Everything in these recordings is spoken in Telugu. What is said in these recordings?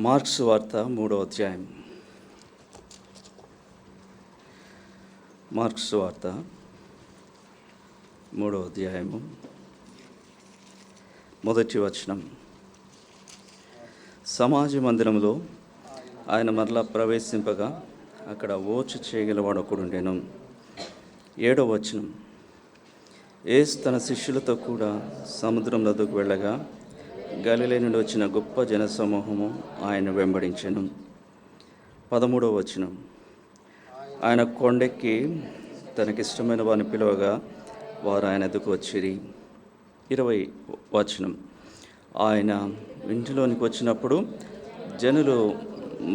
మార్క్స్ వార్త 3వ అధ్యాయం. మార్క్స్ వార్త 3వ అధ్యాయము మొదటి వచనం. సమాజ మందిరంలో ఆయన మరలా ప్రవేశింపగా అక్కడ ఓచు చేయగలవాడు ఒకడుండెను. 7వ వచనం. యేసు తన శిష్యులతో కూడా సముద్రం నదుకు వెళ్ళగా గలిలయ నుండి వచ్చిన గొప్ప జనసమూహము ఆయన వెంబడించెను. 13వ వచనం. ఆయన కొండెక్కి తనకిష్టమైన వారిని పిలువగా వారు ఆయన ఎదుకు వచ్చిరి. 20వ వచనం. ఆయన ఇంటిలోనికి వచ్చినప్పుడు జనులు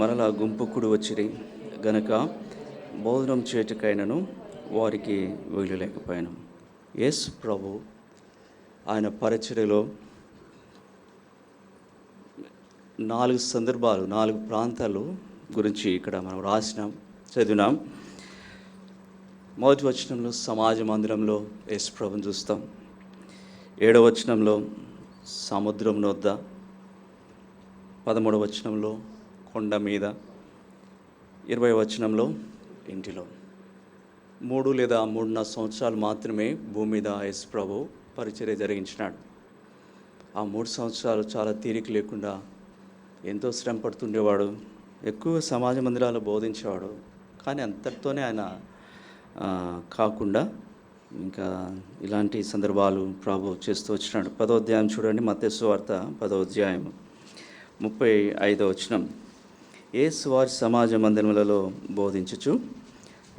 మరలా గుంపుకుడు వచ్చిరి గనుక భోజనం చేటుకైనను వారికి వీలు లేకపోయాను. యేసు ప్రభు ఆయన పరిచర్యలో 4 సందర్భాలు, 4 ప్రాంతాలు గురించి ఇక్కడ మనం చదివినాం. మొదటి వచనంలో సమాజ మందిరంలో యేసు ప్రభుని చూస్తాం. 7వ వచనంలో సముద్రం వద్ద, 13వ వచనంలో కొండ మీద, 20వ వచనంలో ఇంటిలో. 3 లేదా 3.5 సంవత్సరాలు మాత్రమే భూమి మీద యేసు ప్రభు పరిచర్య జరిగించినాడు. ఆ 3 సంవత్సరాలు చాలా తీరిక లేకుండా ఎంతో శ్రమ పడుతుండేవాడు. ఎక్కువ సమాజ మందిరాలు బోధించేవాడు. కానీ అంతటితోనే ఆయన కాకుండా ఇంకా ఇలాంటి సందర్భాలు ప్రభు చేస్తూ వచ్చినాడు. 10వ అధ్యాయం చూడండి. మత్తయి సువార్త 10వ అధ్యాయం 35వ వచనం. యేసు వారి సమాజ మందిరములలో బోధించుచు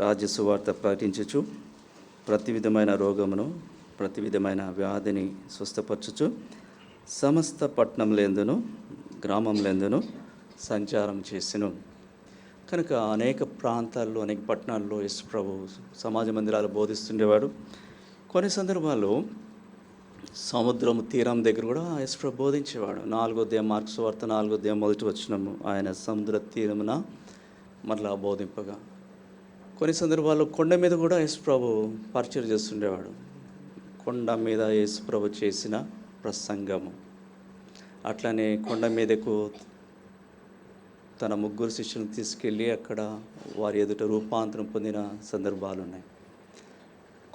రాజ్య సువార్త ప్రకటించుచు ప్రతి విధమైన రోగమును ప్రతి విధమైన వ్యాధిని స్వస్థపరచుచు సమస్త పట్టణంలేందును గ్రామంలేందును సంచారం చేసెను. కనుక అనేక ప్రాంతాల్లో, అనేక పట్టణాల్లో యేసు ప్రభు సమాజ మందిరాలు బోధిస్తుండేవాడు. కొన్ని సందర్భాల్లో సముద్రం తీరం దగ్గర కూడా యేసు ప్రభు బోధించేవాడు. 4వ అధ్యాయం మార్క్స్ వార్త 4వ అధ్యాయం మొదటి వచనము. ఆయన సముద్ర తీరమున మరలా బోధింపగా. కొన్ని సందర్భాల్లో కొండ మీద కూడా యేసు ప్రభు పరిచయం చేస్తుండేవాడు. కొండ మీద యేసు ప్రభు చేసిన ప్రసంగము. అట్లనే కొండ మీదకు తన 3 శిష్యులను తీసుకెళ్ళి అక్కడ వారి ఎదుట రూపాంతరం పొందిన సందర్భాలు ఉన్నాయి.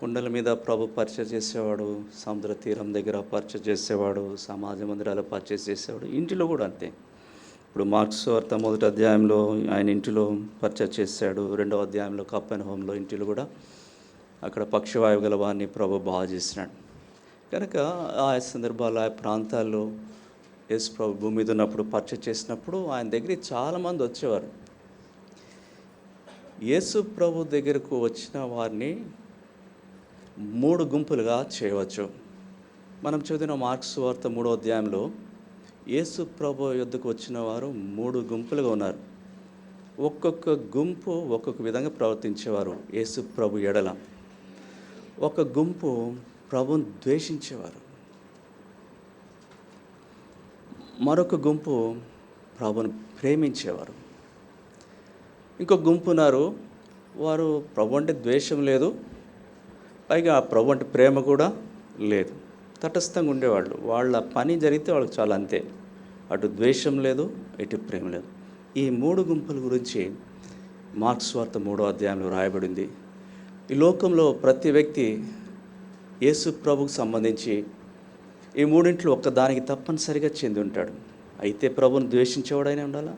కొండల మీద ప్రభు పరిచయం చేసేవాడు, సముద్ర తీరం దగ్గర పరిచయం చేసేవాడు, సమాజ మందిరాలు పరిచయం చేసేవాడు. ఇంటిలో కూడా అంతే. ఇప్పుడు మార్క్స్ వార్త 1వ అధ్యాయంలో ఆయన ఇంటిలో పరిచయం చేశాడు. 2వ అధ్యాయంలో కపెర్నహూములో ఇంటిలో కూడా అక్కడ పక్షవాయువు గల వారిని ప్రభు బాగా చేసినాడు. కనుక ఆ సందర్భాలు, ఆ ప్రాంతాల్లో యేసు ప్రభు భూమి మీద ఉన్నప్పుడు పరిచయం చేసినప్పుడు ఆయన దగ్గరికి చాలామంది వచ్చేవారు. యేసు ప్రభు దగ్గరకు వచ్చిన వారిని 3 గుంపులుగా చేయవచ్చు. మనం చదివిన మార్క్స్ వార్త 3వ అధ్యాయంలో యేసు ప్రభు యొద్దకు వచ్చిన వారు 3 గుంపులుగా ఉన్నారు. ఒక్కొక్క గుంపు ఒక్కొక్క విధంగా ప్రవర్తించేవారు యేసు ప్రభు ఎడల. ఒక గుంపు ప్రభుని ద్వేషించేవారు, మరొక గుంపు ప్రభుని ప్రేమించేవారు. ఇంకొక గుంపు ఉన్నారు, వారు ప్రభు అంటే ద్వేషం లేదు, పైగా ప్రభు అంటే ప్రేమ కూడా లేదు, తటస్థంగా ఉండేవాళ్ళు. వాళ్ళ పని జరిగితే వాళ్ళకి చాలా అంతే. అటు ద్వేషం లేదు, ఇటు ప్రేమ లేదు. ఈ 3 గుంపుల గురించి మార్క్స్ వార్త 3వ అధ్యాయంలో రాయబడింది. ఈ లోకంలో ప్రతి వ్యక్తి యేసు ప్రభుకు సంబంధించి ఈ 3 ఒక్కదానికి తప్పనిసరిగా చెంది ఉంటాడు. అయితే ప్రభుని ద్వేషించేవాడైనా ఉండాలా,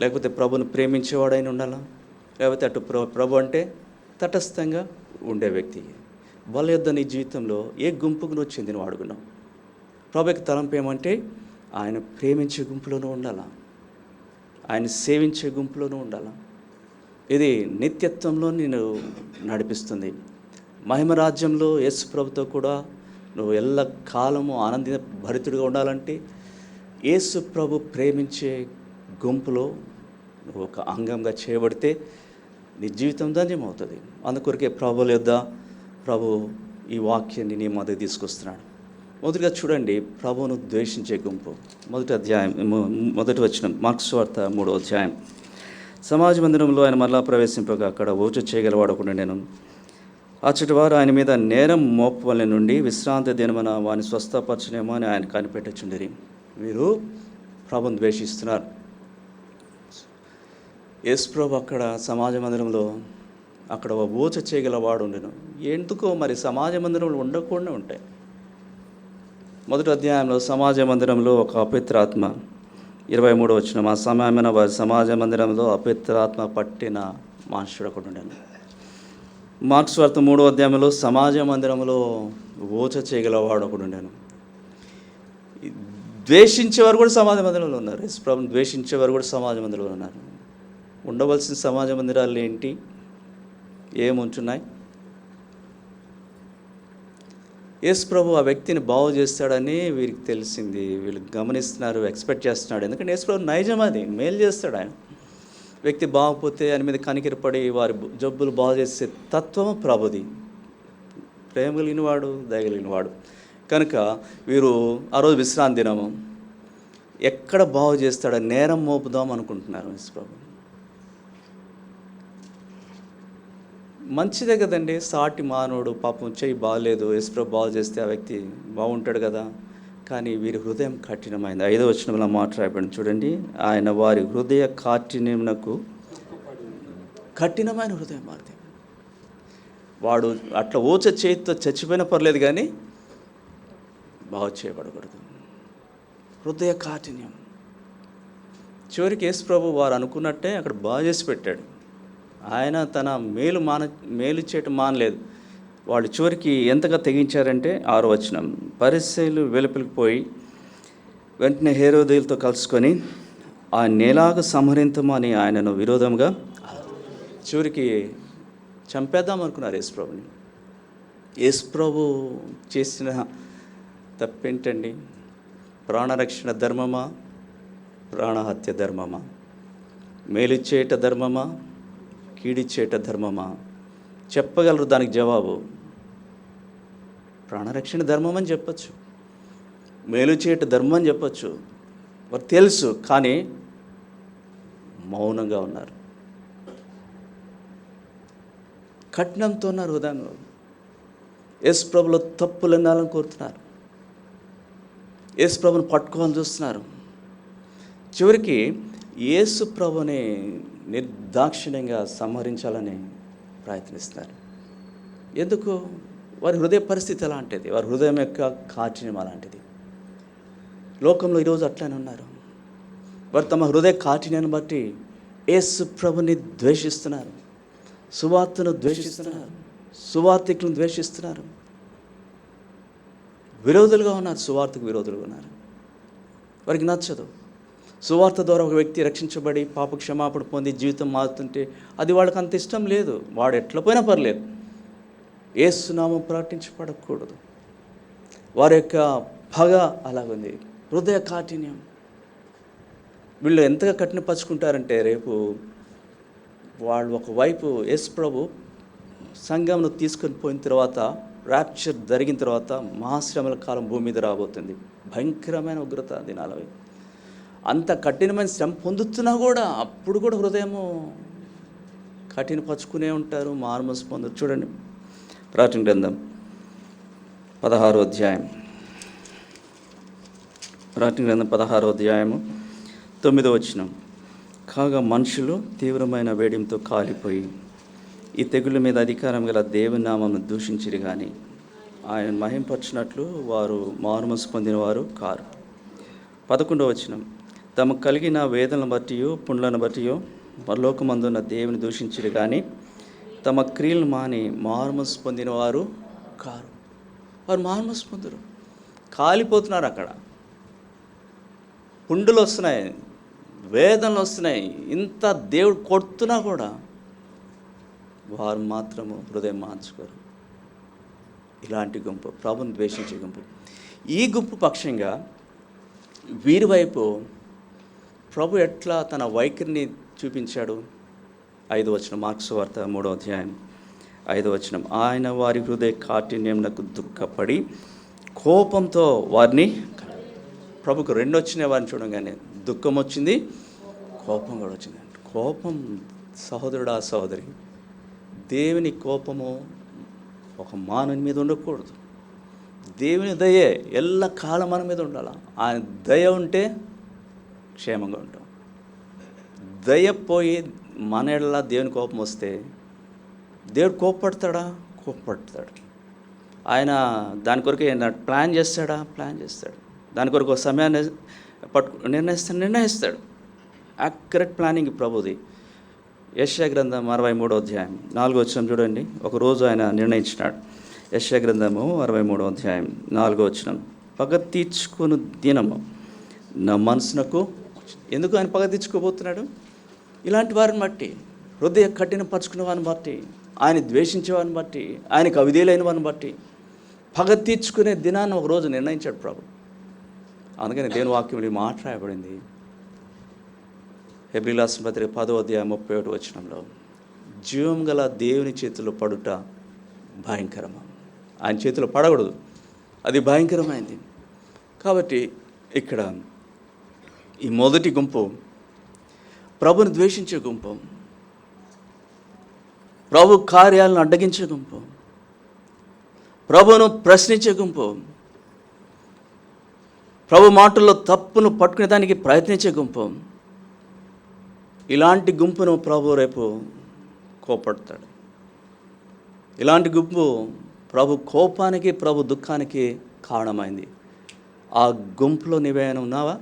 లేకపోతే ప్రభుని ప్రేమించేవాడైనా ఉండాలా, లేకపోతే అటు ప్రభు అంటే తటస్థంగా ఉండే వ్యక్తి. వాళ్ళ యొద్ద నీ జీవితంలో ఏ గుంపుకు నువ్వు చెందిన వాడుకున్నావు? ప్రభుకి తలంపు ఏమంటే ఆయన ప్రేమించే గుంపులోనూ ఉండాలా, ఆయన సేవించే గుంపులోనూ ఉండాలా. ఇది నిత్యత్వంలో నేను నడిపిస్తుంది. మహిమ రాజ్యంలో యేసు ప్రభుతో కూడా నువ్వు ఎల్ల కాలము ఆనంద భరితుడిగా ఉండాలంటే యేసు ప్రభు ప్రేమించే గుంపులో నువ్వు ఒక అంగంగా చేయబడితే నీ జీవితం ధన్యమవుతుంది. అందుకొరకే ప్రభుల యొద్ద ప్రభు ఈ వాక్యాన్ని నీ మధ్య తీసుకొస్తున్నాడు. మొదటిగా చూడండి, ప్రభువును ద్వేషించే గుంపు. మొదటి వచనం మార్క్స్ వార్త 3వ అధ్యాయం. సమాజ మందిరంలో ఆయన మరలా ప్రవేశింపగా అక్కడ ఓచు చేయగలవాడు ఒకడు నేను. అచ్చటి వారు ఆయన మీద నేరం మోపవలె నుండి విశ్రాంతి దినమున వాని స్వస్థపరచనేమో అని ఆయన కనిపెట్టుచుండిరి. వీరు ప్రభుని ద్వేషిస్తున్నారు. యేసు ప్రభు అక్కడ సమాజ మందిరంలో అక్కడ ఊచ చేయగలవాడు ఉండెను. ఎందుకో మరి సమాజ మందిరంలో ఉండకుండా ఉంటాయి. మొదటి అధ్యాయంలో సమాజ మందిరంలో ఒక అపవిత్రాత్మ 23 వచనం, ఆ సమయమైన వారి సమాజ మందిరంలో అపవిత్రాత్మ పట్టిన మనుషుడు ఒకడు ఉండెను. మార్క్స్ వార్త 3వ అధ్యాయంలో సమాజ మందిరంలో ఊచ చేయగలవాడు ఒకడు ఉండెను. ద్వేషించేవారు కూడా సమాజ మందిరంలో ఉన్నారు. యేసు ప్రభుని ద్వేషించేవారు కూడా సమాజ మందిరంలో ఉన్నారు. ఉండవలసిన సమాజ మందిరాలు ఏంటి, ఏముంటున్నాయి? యేసు ప్రభు ఆ వ్యక్తిని బాగు చేస్తాడని వీరికి తెలిసింది. వీళ్ళు గమనిస్తున్నారు, ఎక్స్పెక్ట్ చేస్తున్నాడు. ఎందుకంటే యేసు ప్రభు నైజం, అది మేలు చేస్తాడు. ఆయన వ్యక్తి బాగపోతే ఆయన మీద కనికిరపడి వారి జబ్బులు బాగు చేసే తత్వం ప్రభుది. ప్రేమ కలిగినవాడు, దయగలిగినవాడు. కనుక వీరు ఆ రోజు విశ్రాంతి దినము, ఎక్కడ బాగు చేస్తాడని నేరం మోపుదాం అనుకుంటున్నారు. యేసు ప్రభు మంచిదే కదండి, సాటి మానవుడు పాపం చెయ్యి బాగలేదు, యేసు ప్రభు బాగు చేస్తే ఆ వ్యక్తి బాగుంటాడు కదా. కానీ వీరి హృదయం కఠినమైంది. 5వ వచనంలో మాట్లాడబడింది చూడండి. ఆయన వారి హృదయ కాఠిన్యమునకు, కఠినమైన హృదయం మారితే, వాడు అట్లా ఊచ చేతితో చచ్చిపోయినా పర్లేదు కానీ బాగు చేయబడకూడదు. హృదయ కాఠిన్యం. చివరికి యేసు ప్రభు వారు అనుకున్నట్టే అక్కడ బాగు చేసి పెట్టాడు. ఆయన తన మేలు చేయటం మానలేదు. వాళ్ళు చివరికి ఎంతగా తెగించారంటే 6వ వచనం, పరిసయ్యులు వెలుపలికి పోయి వెంటనే హేరోదీయులతో కలుసుకొని ఆయన ఎలాగ సంహరించమని ఆయనను విరోధంగా చివరికి చంపేద్దాం అనుకున్నారు యేసు ప్రభుని. యేసు ప్రభు చేసిన తప్పేంటండి? ప్రాణరక్షణ ధర్మమా, ప్రాణహత్య ధర్మమా? మేలిచ్చేట ధర్మమా, కీడిచ్చేట ధర్మమా? చెప్పగలరు దానికి జవాబు? ప్రాణరక్షణ ధర్మం అని చెప్పచ్చు, మేలు చేయట ధర్మం అని చెప్పచ్చు. వారు తెలుసు, కానీ మౌనంగా ఉన్నారు. కఠినంతో ఉన్నారు హృదయంలో. యేసు ప్రభులో తప్పులు ఎన్నాలని కోరుతున్నారు. యేసు ప్రభుని పట్టుకోవాలని చూస్తున్నారు. చివరికి యేసు ప్రభుని నిర్దాక్షిణ్యంగా సంహరించాలని ప్రయత్నిస్తున్నారు. ఎందుకు? వారి హృదయ పరిస్థితి అలాంటిది, వారి హృదయం యొక్క కాఠిన్యం అలాంటిది. లోకంలో ఈరోజు అట్లానే ఉన్నారు. వారు తమ హృదయ కాఠిన్యాన్ని బట్టి యేసు ప్రభుని ద్వేషిస్తున్నారు, సువార్తను ద్వేషిస్తున్నారు, సువార్తికులను ద్వేషిస్తున్నారు. విరోధులుగా ఉన్నారు, సువార్తకు విరోధులుగా ఉన్నారు. వారికి నచ్చదు. సువార్త ద్వారా ఒక వ్యక్తి రక్షించబడి పాప క్షమాపణ పొంది జీవితం మారుతుంటే అది వాళ్ళకి అంత ఇష్టం లేదు. వాడు ఎట్లా పోయినా పర్లేదు, యేసు నామం ప్రకటించబడకూడదు. వారి యొక్క పగ అలాగుంది, హృదయ కాఠిన్యం. వీళ్ళు ఎంతగా కఠినపరుచుకుంటారంటే రేపు వాళ్ళు ఒకవైపు యేసు ప్రభు సంఘంను తీసుకొని పోయిన తర్వాత, ర్యాప్చర్ జరిగిన తర్వాత మహాశ్రమల కాలం భూమి మీద రాబోతుంది. భయంకరమైన ఉగ్రత దినాలవి. అంత కఠినమైన శ్రమ పొందుతున్నా కూడా అప్పుడు కూడా హృదయము కఠినపరుచుకునే ఉంటారు, మారుమనసు పొందరు. చూడండి ప్రకటన గ్రంథం 16వ అధ్యాయం, ప్రకటన గ్రంథం 16వ అధ్యాయము 9వ వచనం. కాగా మనుషులు తీవ్రమైన వేడిమితో కాలిపోయి ఈ తెగుళ్ళ మీద అధికారం గల దేవుని నామమును దూషించిరి కానీ ఆయన మహింపరచినట్లు వారు మారుమనసు పొందిన వారు కారు. 11వ వచనం. తమకు కలిగిన వేదనలను బట్టి పుండ్లను బట్టి పరలోకమందున్న దేవుని దూషించిరి కానీ తమ క్రియలను మాని మారుమనసు పొందిన వారు కారు. వారు మారుమనసు పొందరు, కాలిపోతున్నారు. అక్కడ పుండులు వస్తున్నాయి, వేదనలు వస్తున్నాయి, ఇంత దేవుడు కొడుతున్నా కూడా వారు మాత్రము హృదయం మార్చుకోరు. ఇలాంటి గుంపు, ప్రభుని ద్వేషించే గుంపు. ఈ గుంపు పక్షంగా వీరి వైపు ప్రభు ఎట్లా తన వైఖరిని చూపించాడు? 5వ వచనం, మార్క్స్ వార్త 3వ అధ్యాయం 5వ వచనం. ఆయన వారి హృదయ కాఠిన్యమునకు దుఃఖపడి కోపంతో వారిని, ప్రభుకు 2 వచ్చినాయి వారిని చూడగానే, దుఃఖం వచ్చింది, కోపం కూడా వచ్చింది. కోపం సహోదరుడా సహోదరి, దేవుని కోపము ఒక మానవుని మీద ఉండకూడదు. దేవుని దయే ఎల్ల కాలం మన మీద ఉండాలి. ఆయన దయ ఉంటే క్షేమంగా ఉంటాం. దయపోయి మన ఎడల దేవుని కోపం వస్తే దేవుడు కోప్పడతాడా? కోప్పడతాడు. ఆయన దాని కొరకు ప్లాన్ చేస్తాడా? ప్లాన్ చేస్తాడు. దాని కొరకు ఒక సమయాన్ని నిర్ణయిస్తాడు. Accurate planning ప్రభుది. యెషయా గ్రంథం 63వ అధ్యాయం 4వ వచనం చూడండి. ఒకరోజు ఆయన నిర్ణయించినాడు. యెషయా గ్రంథము 63వ అధ్యాయం 4వ వచనం, పగ తీర్చుకుని దినము నా మనసునకు. ఎందుకు ఆయన పగ తీర్చుకోబోతున్నాడు? ఇలాంటి వారిని బట్టి, హృదయ కఠినపరుచుకున్న వారిని బట్టి, ఆయన ద్వేషించే వారిని బట్టి, ఆయనకు అవిధేయులైన వారిని బట్టి పగ తీర్చుకునే దినాన్ని ఒకరోజు నిర్ణయించాడు ప్రభు. అందుకని దేవుని వాక్యం ఈ మాట రాయబడింది. హెబ్రీయుల రాసిన పత్రిక 10వ అధ్యాయం 31వ వచనంలో, జీవం గల దేవుని చేతిలో పడుట భయంకరమా. ఆయన చేతిలో పడకూడదు, అది భయంకరమైంది. కాబట్టి ఇక్కడ ఈ మొదటి గుంపు ప్రభుని ద్వేషించే గుంపు, ప్రభు కార్యాలను అడ్డగించే గుంపు, ప్రభును ప్రశ్నించే గుంపు, ప్రభు మాటల్లో తప్పును పట్టుకునే దానికి ప్రయత్నించే గుంపు. ఇలాంటి గుంపును ప్రభు రేపు కోపడతాడు. ఇలాంటి గుంపు ప్రభు కోపానికి, ప్రభు దుఃఖానికి కారణమైంది. ఆ గుంపులో నీవేమైనా ఉన్నావా?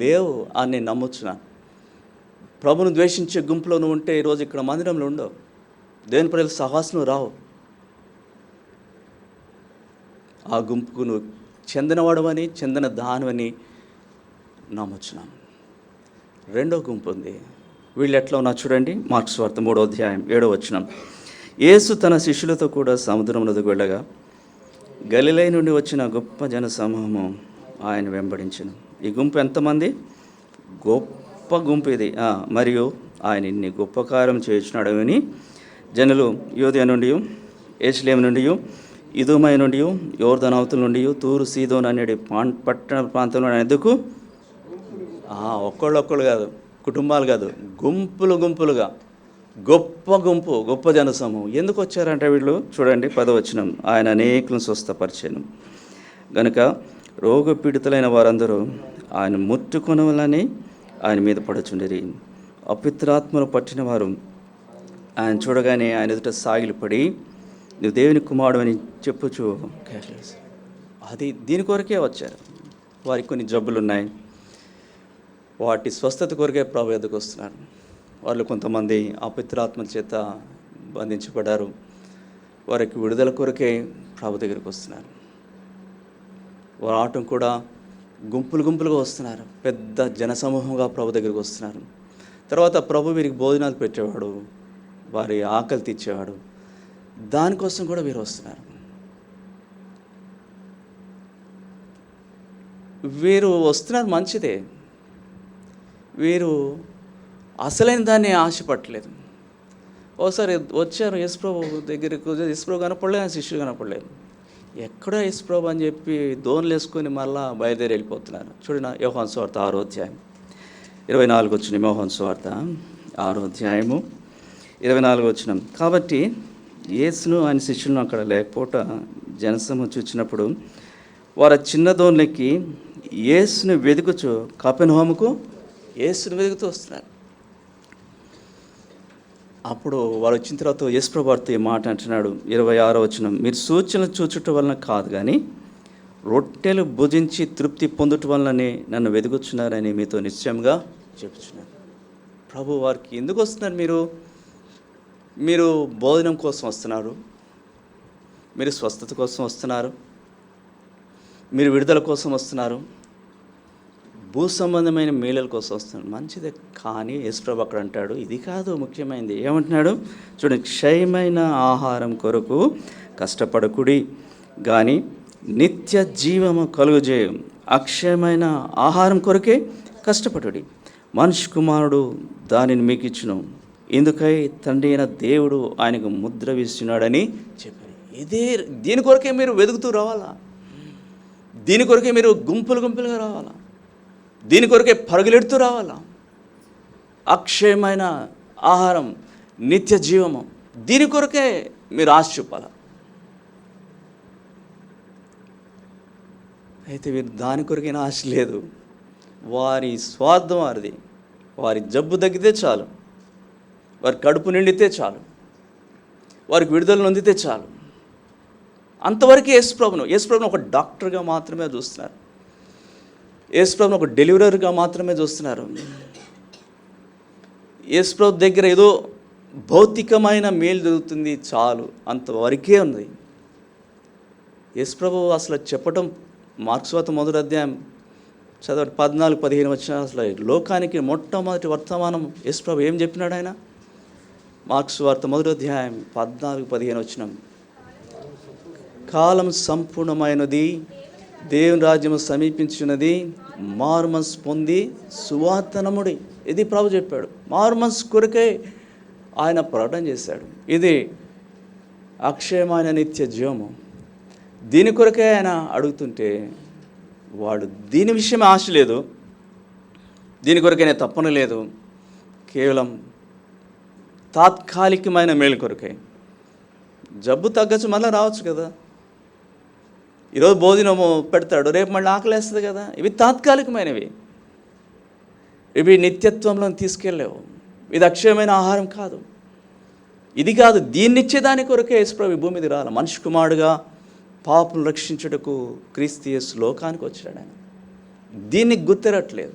లేవు అని నేను నమ్ముచున్నా. ప్రభును ద్వేషించే గుంపులో నువ్వు ఉంటే ఈరోజు ఇక్కడ మందిరంలో ఉండవు, దేవుని ప్రజల సహవాసను రావు. ఆ గుంపుకు నువ్వు చెందినవాడవని, చెందిన దానవని నమ్ముచున్నాను. రెండో గుంపు ఉంది. వీళ్ళు ఎట్లా ఉన్నా చూడండి. మార్క్స్ వార్త 3వ అధ్యాయం 7వ వచనం, యేసు తన శిష్యులతో కూడా సముద్రం నదికి వెళ్ళగా గలిలయ నుండి వచ్చిన గొప్ప జన సమూహము ఆయన వెంబడించెను. ఈ గుంపు ఎంతమంది? గొప్ప గుంపు ఇది. మరియు ఆయన ఇన్ని గొప్ప కార్యం చేయించినాడు అని జనులు యోదయ నుండి, యెరూషలేము నుండి, ఇదూమయ నుండి, యోర్దాను అవతల నుండి, తూరు సీదోను అనేది పట్టణ ప్రాంతంలో ఎందుకు ఒక్కళ్ళు కాదు, కుటుంబాలు కాదు, గుంపులు గుంపులుగా గొప్ప గుంపు, గొప్ప జనసమూహం. ఎందుకు వచ్చారంటే వీళ్ళు చూడండి 10వ వచనం, ఆయన అనేకులను స్వస్థపరిచాను గనుక రోగపీడితులైన వారందరూ ఆయన ముట్టుకొనవలని ఆయన మీద పడుచుండిరి. అపిత్రాత్మను పట్టిన వారు ఆయన చూడగానే ఆయన ఎదుట సాగిలపడి నువ్వు దేవుని కుమారుడు అని చెప్పుచు. అది దీని కొరకే వచ్చారు. వారికి కొన్ని జబ్బులు ఉన్నాయి, వాటి స్వస్థత కొరకే ప్రభు ఎదుకు వస్తున్నారు. వాళ్ళు కొంతమంది అపవిత్రాత్మల చేత బంధించబడ్డారు, వారికి విడుదల కొరకే ప్రభు దగ్గరికి వస్తున్నారు. వారు ఆటం కూడా గుంపులు గుంపులుగా వస్తున్నారు, పెద్ద జనసమూహంగా ప్రభు దగ్గరికి వస్తున్నారు. తర్వాత ప్రభు వీరికి భోజనాలు పెట్టేవాడు, వారి ఆకలి తీర్చేవాడు. దానికోసం కూడా వీరు వస్తున్నారు. వీరు వస్తున్నారు మంచిదే, వీరు అసలైన దాన్ని ఆశపట్టలేదు. ఓసారి వచ్చారు యేసుప్రభు దగ్గరికి, యేసుప్రభు కనపడలేదు, ఆయన శిష్యులు కనపడలేదు. ఎక్కడో యేసుప్రభు అని చెప్పి దోన్లు వేసుకొని మళ్ళా బయలుదేరి వెళ్ళిపోతున్నారు. చూడండి యోహాను సువార్త 6వ అధ్యాయం 24 వచ్చిన యోహాను సువార్త 6వ అధ్యాయము 24 వచ్చిన. కాబట్టి యేసును ఆయన శిష్యులను అక్కడ లేకపోవట జనసమూహం చూచినప్పుడు వారు చిన్న దోన్లెక్కి యేసును వెతుకుచు కపెర్నహూముకు యేసును వెతుకుతూ వస్తున్నారు. అప్పుడు వారు వచ్చిన తర్వాత యేసుప్రభు వారితో ఈ మాట అంటున్నాడు 26వ వచనం, మీరు సూచనలు చూచుట వలన కాదు కానీ రొట్టెలు భుజించి తృప్తి పొందుట వలననే నన్ను వెతుకుచున్నారని మీతో నిశ్చయంగా చెప్పుచున్నాను. ప్రభు వారికి ఎందుకు వస్తున్నారు? మీరు భోజనం కోసం వస్తున్నారు, మీరు స్వస్థత కోసం వస్తున్నారు, మీరు విడుదల కోసం వస్తున్నారు, భూ సంబంధమైన మేలుల కోసం వస్తున్నారు. మంచిదే, కానీ యేసుప్రభు అక్కడ అంటాడు ఇది కాదు ముఖ్యమైనది. ఏమంటున్నాడు చూడండి, క్షయమైన ఆహారం కొరకు కష్టపడకుడి కానీ నిత్య జీవము కలుగజేయం. అక్షయమైన ఆహారం కొరకే కష్టపడుడి. మనిషి కుమారుడు దానిని మీకు ఇచ్చును, ఎందుకై తండ్రి అయిన దేవుడు ఆయనకు ముద్ర వేస్తున్నాడని చెప్పారు. దీని కొరకే మీరు వెతుకుతూ రావాలా, దీని కొరకే మీరు గుంపులు గుంపులుగా రావాలా, దీని కొరకే పరుగులెడుతూ రావాలా. అక్షయమైన ఆహారం, నిత్య జీవము, దీని కొరకే మీరు ఆశ చూపాల. అయితే మీరు దాని కొరకైనా ఆశ లేదు, వారి స్వార్థం వారిది. వారి జబ్బు తగ్గితే చాలు, వారి కడుపు నిండితే చాలు, వారికి విడుదల నొందితే చాలు. అంతవరకు యేసుప్రభును ఒక డాక్టర్గా మాత్రమే చూస్తున్నారు. యేసుప్రభును ఒక డెలివరర్గా మాత్రమే చూస్తున్నారు. యేసుప్రభు దగ్గర ఏదో భౌతికమైన మేలు జరుగుతుంది చాలు, అంతవరకే ఉంది. యేసుప్రభు అసలు చెప్పటం మార్క్స్ వార్త 1వ అధ్యాయం చదవండి, 14-15 వచ్చిన అసలు లోకానికి మొట్టమొదటి వర్తమానం యేసుప్రభు ఏం చెప్పినాడు ఆయన? మార్క్స్ వార్త 1వ అధ్యాయం 14-15 వచ్చిన, కాలం సంపూర్ణమైనది, దేవుని రాజ్యము సమీపించినది, మారుమనసు పొంది సువార్త నమ్ముడి. ఇది ప్రభు చెప్పాడు. మారుమనసు కొరకే ఆయన ప్రకటన చేశాడు. ఇది అక్షయమైన నిత్య జీవము. దీని కొరకే ఆయన అడుగుతుంటే వాడు దీని విషయమే ఆశ లేదు, దీని కొరకైనా తప్పన లేదు, కేవలం తాత్కాలికమైన మేలు కొరకే. జబ్బు తగ్గచ్చు, మళ్ళీ రావచ్చు కదా. ఈరోజు భోజనము పెడతాడు, రేపు మళ్ళీ ఆకలేస్తుంది కదా. ఇవి తాత్కాలికమైనవి, ఇవి నిత్యత్వంలో తీసుకెళ్ళలేవు. ఇది అక్షయమైన ఆహారం కాదు. ఇది కాదు, దీన్నిచ్చేదాని కొరకే యేసుప్రభు భూమి మీద రాలి మనిషి కుమారుడుగా పాపులను రక్షించుటకు క్రీస్తు యేసు లోకానికి వచ్చాడు. ఆయన దీన్ని గుర్తిరట్లేదు.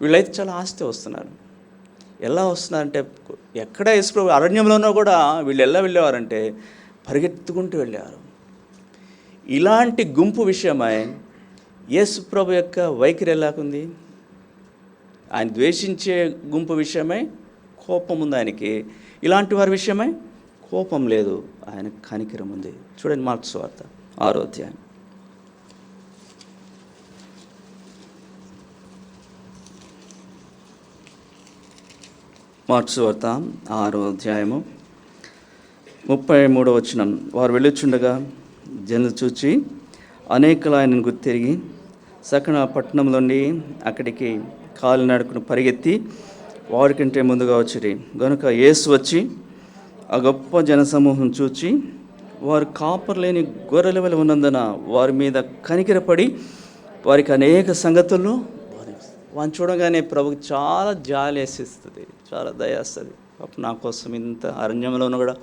వీళ్ళైతే చాలా ఆస్తి వస్తున్నారు. ఎలా వస్తున్నారంటే, ఎక్కడ యేసుప్రభు అరణ్యంలోనో కూడా వీళ్ళు ఎలా వెళ్ళేవారంటే పరిగెత్తుకుంటూ వెళ్ళేవారు. ఇలాంటి గుంపు విషయమై యేసుప్రభు యొక్క వైఖరి ఎలాగుంది? ఆయన ద్వేషించే గుంపు విషయమై కోపం ఉంది ఆయనకి, ఇలాంటి వారి విషయమై కోపం లేదు, ఆయన కనికరం ఉంది. చూడండి మార్క్స్ వార్త 6వ అధ్యాయం. మార్క్స్ వార్త 6వ అధ్యాయము 33వ వచనం. వారు వెళ్ళుచుండగా జనులు చూచి అనేకులు ఆయనను గుర్తిరిగి సకన పట్టణంలోని అక్కడికి కాలినడకను పరిగెత్తి వారికంటే ముందుగా వచ్చిరి. గనుక యేసు వచ్చి ఆ గొప్ప జనసమూహం చూచి వారు కాపర్లేని గొర్రెల వలె ఉన్నందున వారి మీద కనికరపడి వారికి అనేక సంగతులను వారిని చూడగానే ప్రభుకి చాలా జాలి వేసిస్తుంది, చాలా దయాస్తుంది. నా కోసం ఇంత అరణ్యంలోనూ కూడా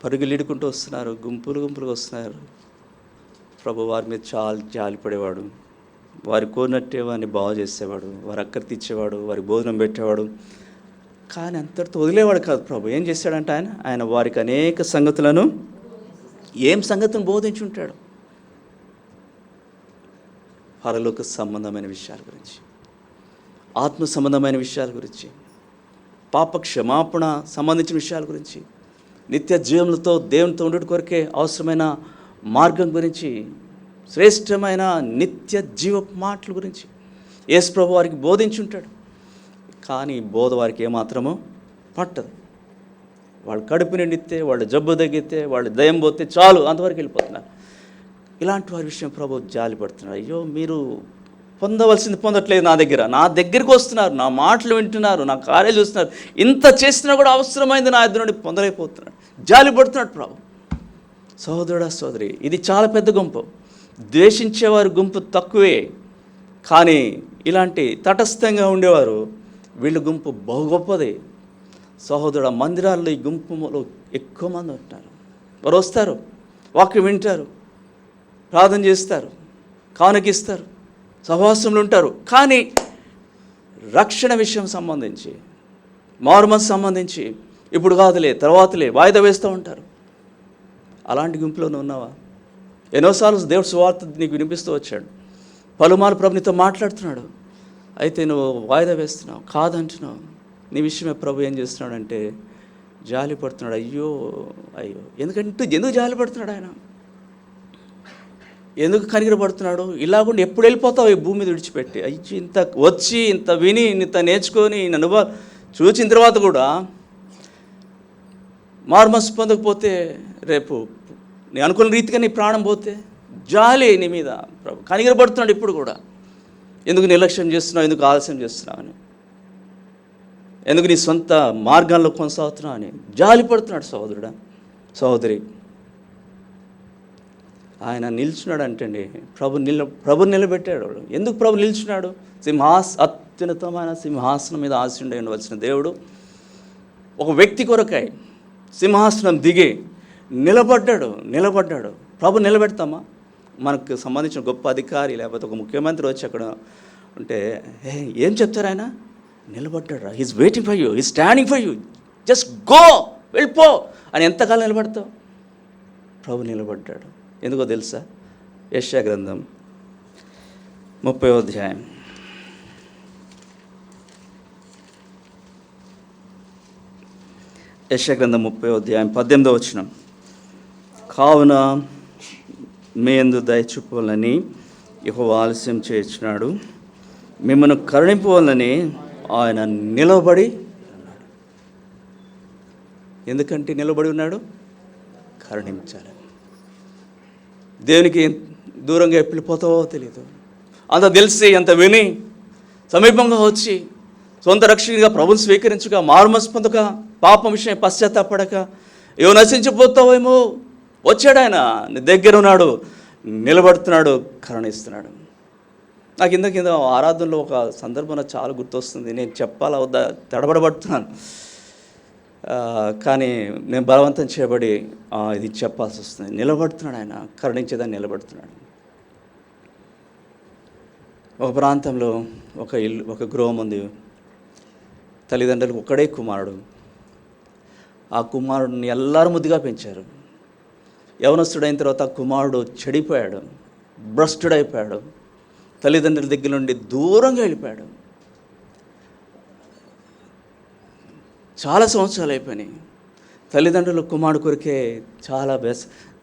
పరుగులిడుకుంటూ వస్తున్నారు, గుంపులు గుంపులుగా వస్తున్నారు. ప్రభు వారి మీద చాలా జాలిపడేవాడు, వారి కోరినట్టే వారిని బాగు చేసేవాడు, వారి అక్కర తీర్చేవాడు, వారికి భోజనం పెట్టేవాడు. కానీ అంతటితో వదిలేవాడు కాదు. ప్రభు ఏం చేశాడంటే ఆయన వారికి అనేక సంగతులను, ఏం సంగతులను బోధించి ఉంటాడు? పరలోక సంబంధమైన విషయాల గురించి, ఆత్మ సంబంధమైన విషయాల గురించి, పాప క్షమాపణ సంబంధించిన విషయాల గురించి, నిత్య జీవములతో దేవునితో ఉండడం కొరకే అవసరమైన మార్గం గురించి, శ్రేష్టమైన నిత్య జీవ మాటల గురించి యేసు ప్రభు వారికి బోధించి ఉంటాడు. కానీ బోధ వారికి ఏమాత్రమో పట్టదు. వాళ్ళు కడుపు నిండితే, వాళ్ళు జబ్బు తగ్గితే, వాళ్ళు దయం పోతే చాలు, అంతవరకు వెళ్ళిపోతున్నారు. ఇలాంటి వారి విషయం ప్రభు జాలి పడుతున్నాడు. అయ్యో, మీరు పొందవలసింది పొందట్లేదు, నా దగ్గరికి వస్తున్నారు, నా మాటలు వింటున్నారు, నా కార్యాలు చూస్తున్నారు, ఇంత చేసినా కూడా అవసరమైంది నా ఎదురు నుండి పొందలేకపోతున్నాడు. జాలి పడుతున్నాడు ప్రభు. సహోదరుడా, సోదరి, ఇది చాలా పెద్ద గుంపు. ద్వేషించేవారు గుంపు తక్కువే, కానీ ఇలాంటి తటస్థంగా ఉండేవారు వీళ్ళ గుంపు బహు గొప్పది. సహోదరుడు, మందిరాల్లో ఈ గుంపులో ఎక్కువ మంది ఉంటారు. వారు వస్తారు, వాక్యం వింటారు, ప్రార్థన చేస్తారు, కానుకిస్తారు, సహవాసంలో ఉంటారు. కానీ రక్షణ విషయం సంబంధించి, మారుమనసు సంబంధించి ఇప్పుడు కాదులే, తర్వాతలే వాయిదా వేస్తూ ఉంటారు. అలాంటి గుంపులోనే ఉన్నావా? ఎన్నోసార్లు దేవుడు సువార్త నీకు వినిపిస్తూ వచ్చాడు, పలుమార్లు ప్రభు నీతో మాట్లాడుతున్నాడు. అయితే నువ్వు వాయిదా వేస్తున్నావు, కాదంటున్నావు. నీ విషయమే ప్రభు ఏం చేస్తున్నాడంటే జాలి పడుతున్నాడు. అయ్యో అయ్యో, ఎందుకు జాలి పడుతున్నాడు ఆయన? ఎందుకు కనికరపడుతున్నాడు? ఇలాగుండి ఎప్పుడు వెళ్ళిపోతావు ఈ భూమి మీద విడిచిపెట్టి? అయ్యి ఇంత వచ్చి, ఇంత విని, ఇంత నేర్చుకొని, అనుభవం చూసిన తర్వాత కూడా మారుమనసు పొందకపోతే, రేపు నీ అనుకున్న రీతిగా నీ ప్రాణం పోతే జాలి నీ మీద. ప్రభు కనికరపడుతున్నాడు ఇప్పుడు కూడా. ఎందుకు నిర్లక్ష్యం చేస్తున్నావు, ఎందుకు ఆలస్యం చేస్తున్నావు అని, ఎందుకు నీ సొంత మార్గాల్లో కొనసాగుతున్నావు అని జాలి పడుతున్నాడు. సహోదరుడా, సహోదరి, ఆయన నిల్చున్నాడు అంటండి. ప్రభు నిలబెట్టాడు. ఎందుకు ప్రభు నిల్చున్నాడు? అత్యున్నతమైన సింహాసనం మీద ఆసీనుడై ఉండవలసిన దేవుడు ఒక వ్యక్తి కొరకై సింహాసనం దిగి నిలబడ్డాడు. ప్రభు నిలబెడతామా? మనకు సంబంధించిన గొప్ప అధికారి లేకపోతే ఒక ముఖ్యమంత్రి వచ్చి అక్కడ ఉంటే ఏం చెప్తారు? ఆయన నిలబడ్డాడు. He's waiting for you, he's standing for you, just go, వెళ్ళిపో అని ఎంతకాలం నిలబడతావు? ప్రభు నిలబడ్డాడు. ఎందుకో తెలుసా? యెషయా గ్రంథం 30వ అధ్యాయం. యెషయా గ్రంథం 30వ అధ్యాయం 18వ వచనం. కావున మీ యందు దయ చూపాలని యెహోవా ఆలస్యం చేయించినాడు, మిమ్మల్ని కరుణింపవాలని ఆయన నిలబడి ఉన్నాడు. ఎందుకంటే నిలబడి ఉన్నాడు? కరుణించాలి. దేవునికి దూరంగా వెళ్ళిపోతావో తెలియదు. అంత తెలిసి అంత విని సమీపంగా వచ్చి సొంత రక్షకుడిగా ప్రభుని స్వీకరించగా మారుమనసు పొందక పాపం విషయం పశ్చాత్తాపడక ఏవో నశించిపోతావేమో వచ్చాడు. ఆయన నీ దగ్గర ఉన్నాడు, నిలబడుతున్నాడు, కరుణిస్తున్నాడు. నాకు కింద ఆరాధనలో ఒక సందర్భం చాలా గుర్తొస్తుంది. నేను చెప్పాలా వద్దా తడబడబడుతున్నాను, కానీ నేను బలవంతం చేయబడి ఇది చెప్పాల్సి వస్తుంది. నిలబడుతున్నాడు ఆయన, కరుణించేదాన్ని నిలబడుతున్నాడు. ఒక ప్రాంతంలో ఒక గృహం ఉంది. తల్లిదండ్రులకు ఒక్కడే కుమారుడు. ఆ కుమారుడిని ಎಲ್ಲರೂ ముద్దుగా పెంచారు. యవనస్తుడైన తర్వాత ఆ కుమారుడు చెడిపోయాడు, భ్రష్టుడైపోయాడు, తల్లిదండ్రుల దగ్గర నుండి దూరంగా వెళ్ళిపోయాడు. చాలా సంవత్సరాలు అయిపోయినాయి. తల్లిదండ్రులు కుమారుడు కొరికే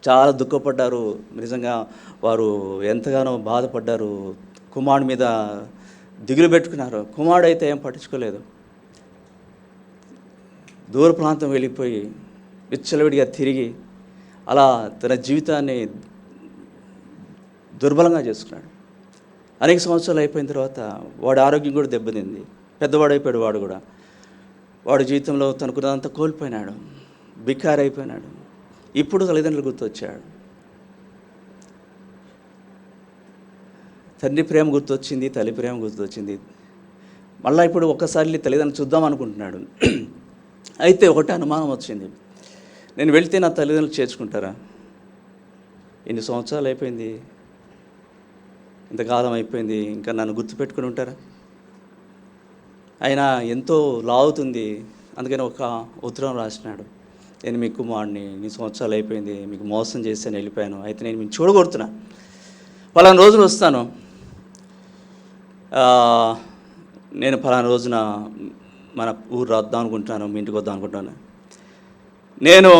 చాలా దుఃఖపడ్డారు. నిజంగా వారు ఎంతగానో బాధపడ్డారు. కుమారుడి మీద దిగులు పెట్టుకున్నారు. కుమారుడు అయితే ఏం పట్టించుకోలేదు. దూర ప్రాంతం వెళ్ళిపోయి విచ్చలవిడిగా తిరిగి అలా తన జీవితాన్ని దుర్బలంగా చేసుకున్నాడు. అనేక సంవత్సరాలు అయిపోయిన తర్వాత వాడి ఆరోగ్యం కూడా దెబ్బతింది. పెద్దవాడు అయిపోయాడు. వాడు జీవితంలో తనకున్నంతా కోల్పోయినాడు, బికారి అయిపోయినాడు. ఇప్పుడు తల్లిదండ్రులు గుర్తొచ్చాడు. తండ్రి ప్రేమ గుర్తొచ్చింది, తల్లి ప్రేమ గుర్తొచ్చింది. మళ్ళీ ఇప్పుడు ఒక్కసారి తల్లిదండ్రులు చూద్దాం అనుకుంటున్నాడు. అయితే ఒకటి అనుమానం వచ్చింది. నేను వెళ్తే నా తల్లిదండ్రులు చేర్చుకుంటారా? ఇన్ని సంవత్సరాలు అయిపోయింది, ఇంతకాలం అయిపోయింది, ఇంకా నన్ను గుర్తుపెట్టుకుని ఉంటారా? ఆయన ఎంతో లావుతుంది. అందుకని ఒక ఉత్తరం రాసినాడు. నేను మీ కుమారుడిని, ఇన్ని సంవత్సరాలు అయిపోయింది, మీకు మోసం చేశాను, వెళ్ళిపోయాను. అయితే నేను మీకు చూడగొడుతున్నా, పలానా రోజున వస్తాను, నేను పలానా రోజున మన ఊరు వద్దాం అనుకుంటున్నాను, మీ ఇంటికి వద్దాం అనుకుంటున్నాను. నేను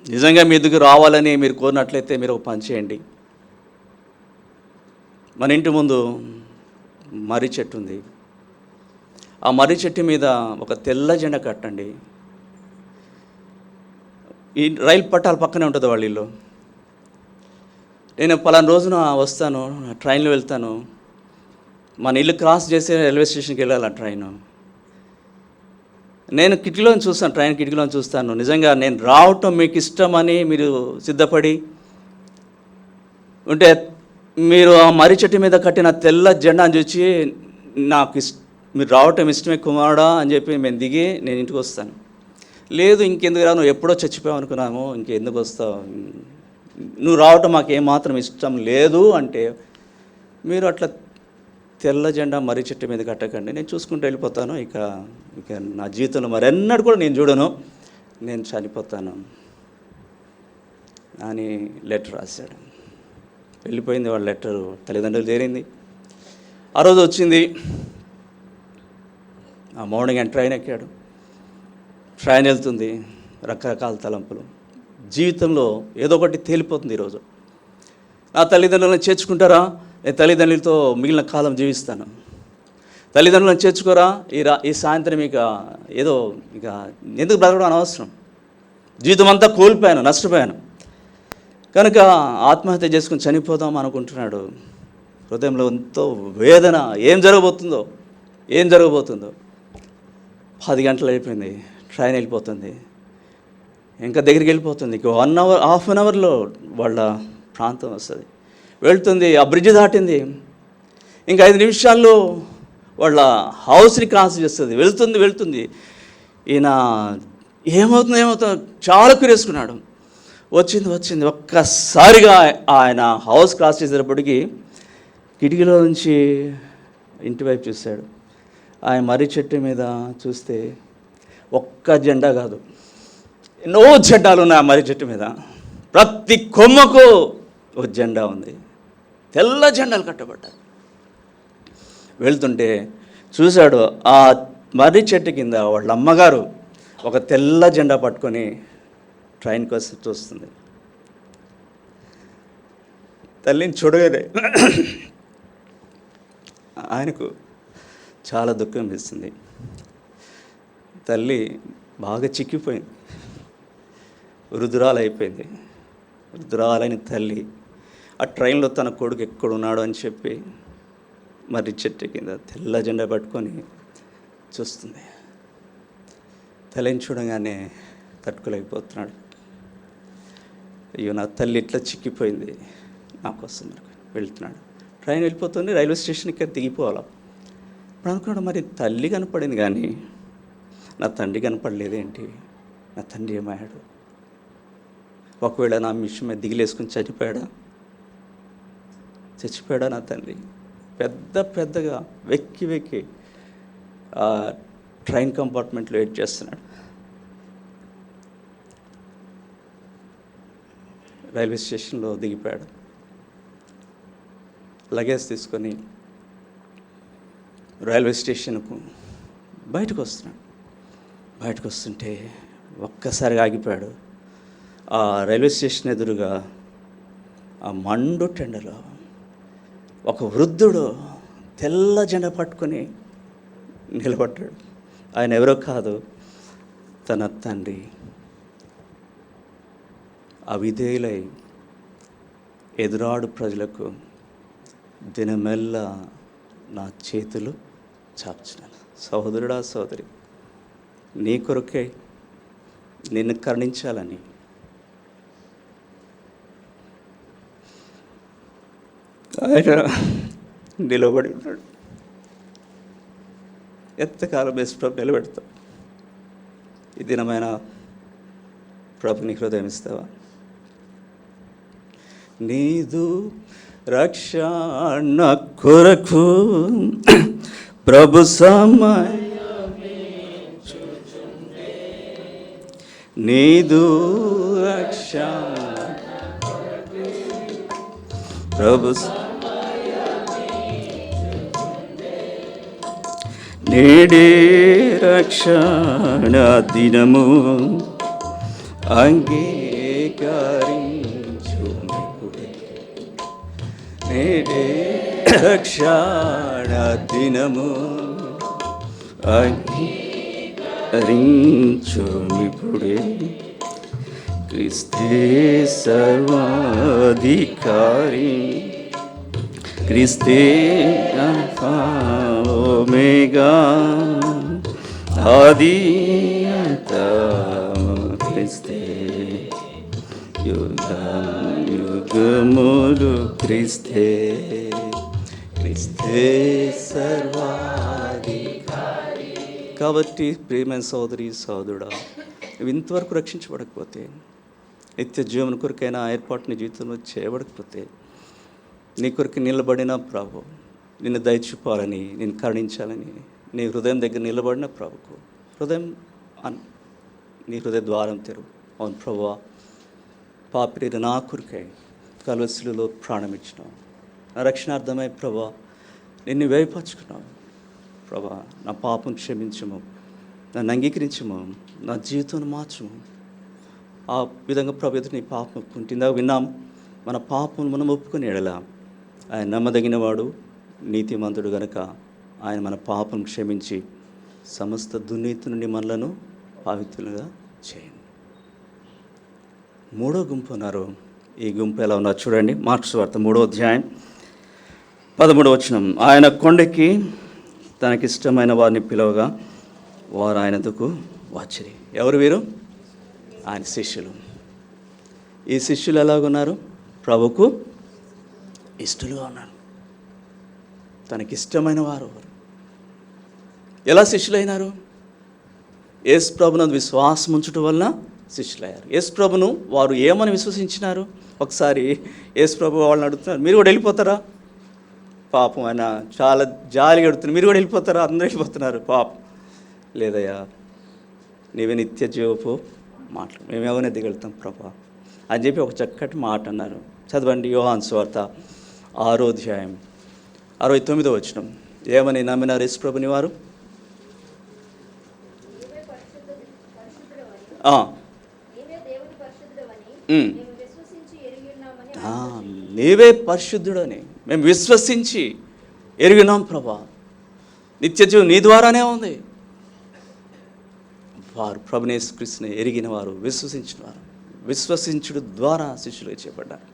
నిజంగా మీ దగ్గర రావాలని మీరు కోరినట్లయితే మీరు ఒక పని చేయండి. మన ఇంటి ముందు మర్రి చెట్టు ఉంది. ఆ మర్రి చెట్టు మీద ఒక తెల్ల జెండా కట్టండి. ఈ రైలు పట్టాల పక్కనే ఉంటుంది వాళ్ళ ఇల్లు. నేను పలానా రోజున వస్తాను, ట్రైన్లో వెళ్తాను, మన ఇల్లు క్రాస్ చేసి రైల్వే స్టేషన్కి వెళ్ళాలి ఆ ట్రైను. నేను కిటికీలోని చూస్తాను, ట్రైన్ కిటికీలోని చూస్తాను. నిజంగా నేను రావటం మీకు ఇష్టమని మీరు సిద్ధపడి ఉంటే మీరు ఆ మర్రి చెట్టు మీద కట్టిన తెల్ల జెండాను చూసి మీరు రావటం ఇష్టమే కుమారుడా అని చెప్పి మేము దిగి నేను ఇంటికి వస్తాను. లేదు ఇంకెందుకు రా, నువ్వు ఎప్పుడో చచ్చిపోయావు అనుకున్నాము, ఇంకెందుకు వస్తావు, నువ్వు రావటం మాకు ఏమాత్రం ఇష్టం లేదు అంటే మీరు అట్లా తెల్ల జెండా మర్రి చెట్టు మీద కట్టకండి, నేను చూసుకుంటూ వెళ్ళిపోతాను, ఇక నా జీవితంలో మరెన్నడూ కూడా నేను చూడను, నేను చనిపోతాను అని లెటర్ రాశాడు. వెళ్ళిపోయింది వాళ్ళ లెటరు, తల్లిదండ్రులు చేరింది. ఆ రోజు వచ్చింది. ఆ మార్నింగ్ ఆయన ట్రైన్ ఎక్కాడు. ట్రైన్ వెళ్తుంది, రకరకాల తలంపులు. జీవితంలో ఏదో ఒకటి తేలిపోతుంది. ఈరోజు నా తల్లిదండ్రులను చేర్చుకుంటారా, నేను తల్లిదండ్రులతో మిగిలిన కాలం జీవిస్తాను. తల్లిదండ్రులను చేర్చుకోరా, ఈ సాయంత్రం ఇక ఏదో ఇక ఎందుకు బ్రతకడం అనవసరం, జీవితం అంతా కోల్పోయాను, నష్టపోయాను, కనుక ఆత్మహత్య చేసుకుని చనిపోదాం అనుకుంటున్నాడు. హృదయంలో ఎంతో వేదన. ఏం జరగబోతుందో 10 గంటలు అయిపోయింది, ట్రైన్ వెళ్ళిపోతుంది. ఇంకా దగ్గరికి వెళ్ళిపోతుంది. ఇంకో 1 అవర్, హాఫ్ అన్ అవర్లో వాళ్ళ ప్రాంతం వస్తుంది. వెళ్తుంది, ఆ బ్రిడ్జ్ దాటింది. ఇంకా 5 నిమిషాల్లో వాళ్ళ హౌస్ని క్రాస్ చేస్తుంది. వెళ్తుంది. ఈయన ఏమవుతుందో చాలా క్యూరియస్కున్నాడు. వచ్చింది. ఒక్కసారిగా ఆయన హౌస్ క్రాస్ చేసేటప్పటికి కిటికీలో నుంచి ఇంటి వైపు చూశాడు. ఆయన మర్రి చెట్టు మీద చూస్తే ఒక్క జెండా కాదు, ఎన్నో జెండాలు ఉన్నాయి ఆ మర్రి చెట్టు మీద. ప్రతి కొమ్మకు ఒక జెండా ఉంది, తెల్ల జెండాలు కట్టబడ్డాయి. వెళ్తుంటే చూశాడు, ఆ మర్రి చెట్టు కింద వాళ్ళ అమ్మగారు ఒక తెల్ల జెండా పట్టుకొని ట్రైన్ కోసం చూస్తుంది. తల్లిని చూడగానే ఆయనకు చాలా దుఃఖం వేస్తుంది. తల్లి బాగా చిక్కిపోయింది, వృద్ధురాలైపోయింది. వృద్ధురాలైన తల్లి ఆ ట్రైన్లో తన కొడుకు ఎక్కడున్నాడు అని చెప్పి మర్రి చెట్టు కింద తెల్ల జెండా పట్టుకొని చూస్తుంది. తల్లిని చూడగానే తట్టుకోలేకపోతున్నాడు. అయ్యో, నా తల్లి ఇట్లా చిక్కిపోయింది నా కోసం వెళ్తున్నాడు. ట్రైన్ వెళ్ళిపోతుంది, రైల్వే స్టేషన్కి దిగిపోవాలి. ఇప్పుడు అనుకున్నాడు, మరి తల్లి కనపడింది కానీ నా తండ్రి కనపడలేదేంటి? నా తండ్రి ఏమయ్యాడు? ఒకవేళ నా మిషన్ మీద దిగిలేసుకుని చచ్చిపోయాడా నా తండ్రి? పెద్దగా వెక్కి ఆ ట్రైన్ కంపార్ట్మెంట్లో వెయిట్ చేస్తున్నాడు. రైల్వే స్టేషన్లో దిగిపోయాడు. లగేజ్ తీసుకొని రైల్వే స్టేషన్కు బయటకు వస్తుంటే ఒక్కసారిగా ఆగిపోయాడు. ఆ రైల్వే స్టేషన్ ఎదురుగా ఆ మండు టెండలో ఒక వృద్ధుడు తెల్ల జెండా పట్టుకొని నిలబడ్డాడు. ఆయన ఎవరో కాదు, తన తండ్రి. అవిధేయులై ఎదురాడు ప్రజలకు దినమెల్లా నా చేతులు చాపుచున్నాను. సహోదరుడా, సోదరి, నీ కొరకై నిన్ను కరుణించాలని ఆయన నిలబడి ఉన్నాడు. ఎంతకాలం ప్రభు నిలబెడతావు? ఈ దినమైన ప్రభుని హృదయం ఇస్తావా? నీదు రక్షణ కొరకు ప్రభు నీదు రక్షణ ప్రభు నేడే రక్షణ దినము అంగీకరించు. నేడే రక్షణ దినము అంగీకరించుమిప్పుడే. క్రీస్తే సర్వాధికారి, క్రీస్తే అల్ఫా ఓమేగా, ఆది అంతము క్రీస్తే, యుగములు క్రీస్తే, క్రీస్తే సర్వాధికారి. కాబట్టి ప్రియమైన సోదరి సోదరుడా, నువ్వు ఇంతవరకు రక్షించబడకపోతే, నిత్య జీవన కొరకైనా ఏర్పాటుని జీవితంలో చేయబడకపోతే, నీ కొరకు నిలబడిన ప్రభు నిన్ను దయచూపాలని, నిన్ను కరుణించాలని నీ హృదయం దగ్గర నిలబడిన ప్రభుకు నీ హృదయ ద్వారం తెరువు. అవును ప్రభువా, పాపిని నా కొరకై కలువసిలులో ప్రాణం ఇచ్చినావు. నా రక్షణార్థమై ప్రభా నిన్ను వేయపరుచుకున్నావు. ప్రభా, నా పాపం క్షమించము, నన్ను అంగీకరించము, నా జీవితాన్ని మార్చము. ఆ విధంగా ప్రభు ఎదురు నీ పాపం ఒప్పుకుంటుందా విన్నాం. మన పాపం మనం ఒప్పుకొని ఎడలా ఆయన నమ్మదగినవాడు, నీతిమంతుడు గనుక ఆయన మన పాపం క్షమించి సమస్త దుర్నీతి నుండి మనలను పవిత్రులుగా చేయండి. 3వ గుంపు ఉన్నారు. ఈ గుంపు ఎలా ఉన్నారు చూడండి. మార్కు సువార్త 3వ అధ్యాయం 13వ వచనం. ఆయన కొండకి తనకిష్టమైన వారిని పిలవగా వారు ఆయనకు వచ్చిరి. ఎవరు వీరు? ఆయన శిష్యులు. ఈ శిష్యులు ఎలాగున్నారు? ప్రభుకు ఇష్టలుగా ఉన్నారు. తనకిష్టమైన వారు. ఎలా శిష్యులైనారు? యేసు ప్రభునందు విశ్వాసం ఉంచడం వలన శిష్యులయ్యారు. యేసు ప్రభును వారు ఏమని విశ్వసించినారు? ఒకసారి యేసు ప్రభు వాళ్ళని అడుగుతున్నారు, మీరు కూడా వెళ్ళిపోతారా? పాపం ఆయన చాలా జాలిగా అడుగుతున్నారు, మీరు కూడా వెళ్ళిపోతారా? అందరూ వెళ్ళిపోతున్నారు. పాపం లేదయ్యా, నీవే నిత్య జీవపు మాటలు, మేము ఎవరిని దిగలుగుతాం ప్రభా అని చెప్పి ఒక చక్కటి మాట అన్నారు. చదవండి యోహాను సువార్త 6వ అధ్యాయం 69వ వచనం. ఏమని నమ్మినారు యేసు ప్రభుని వారు? నీవే పరిశుద్ధుడని మేము విశ్వసించి ఎరిగినాం ప్రభా. నిత్యజీవం నీ ద్వారానే ఉంది. వారు ప్రభుని యేసుక్రీస్తుని ఎరిగిన వారు, విశ్వసించిన వారు, విశ్వసించుడు ద్వారా శిష్యులుగా చేపడ్డారు.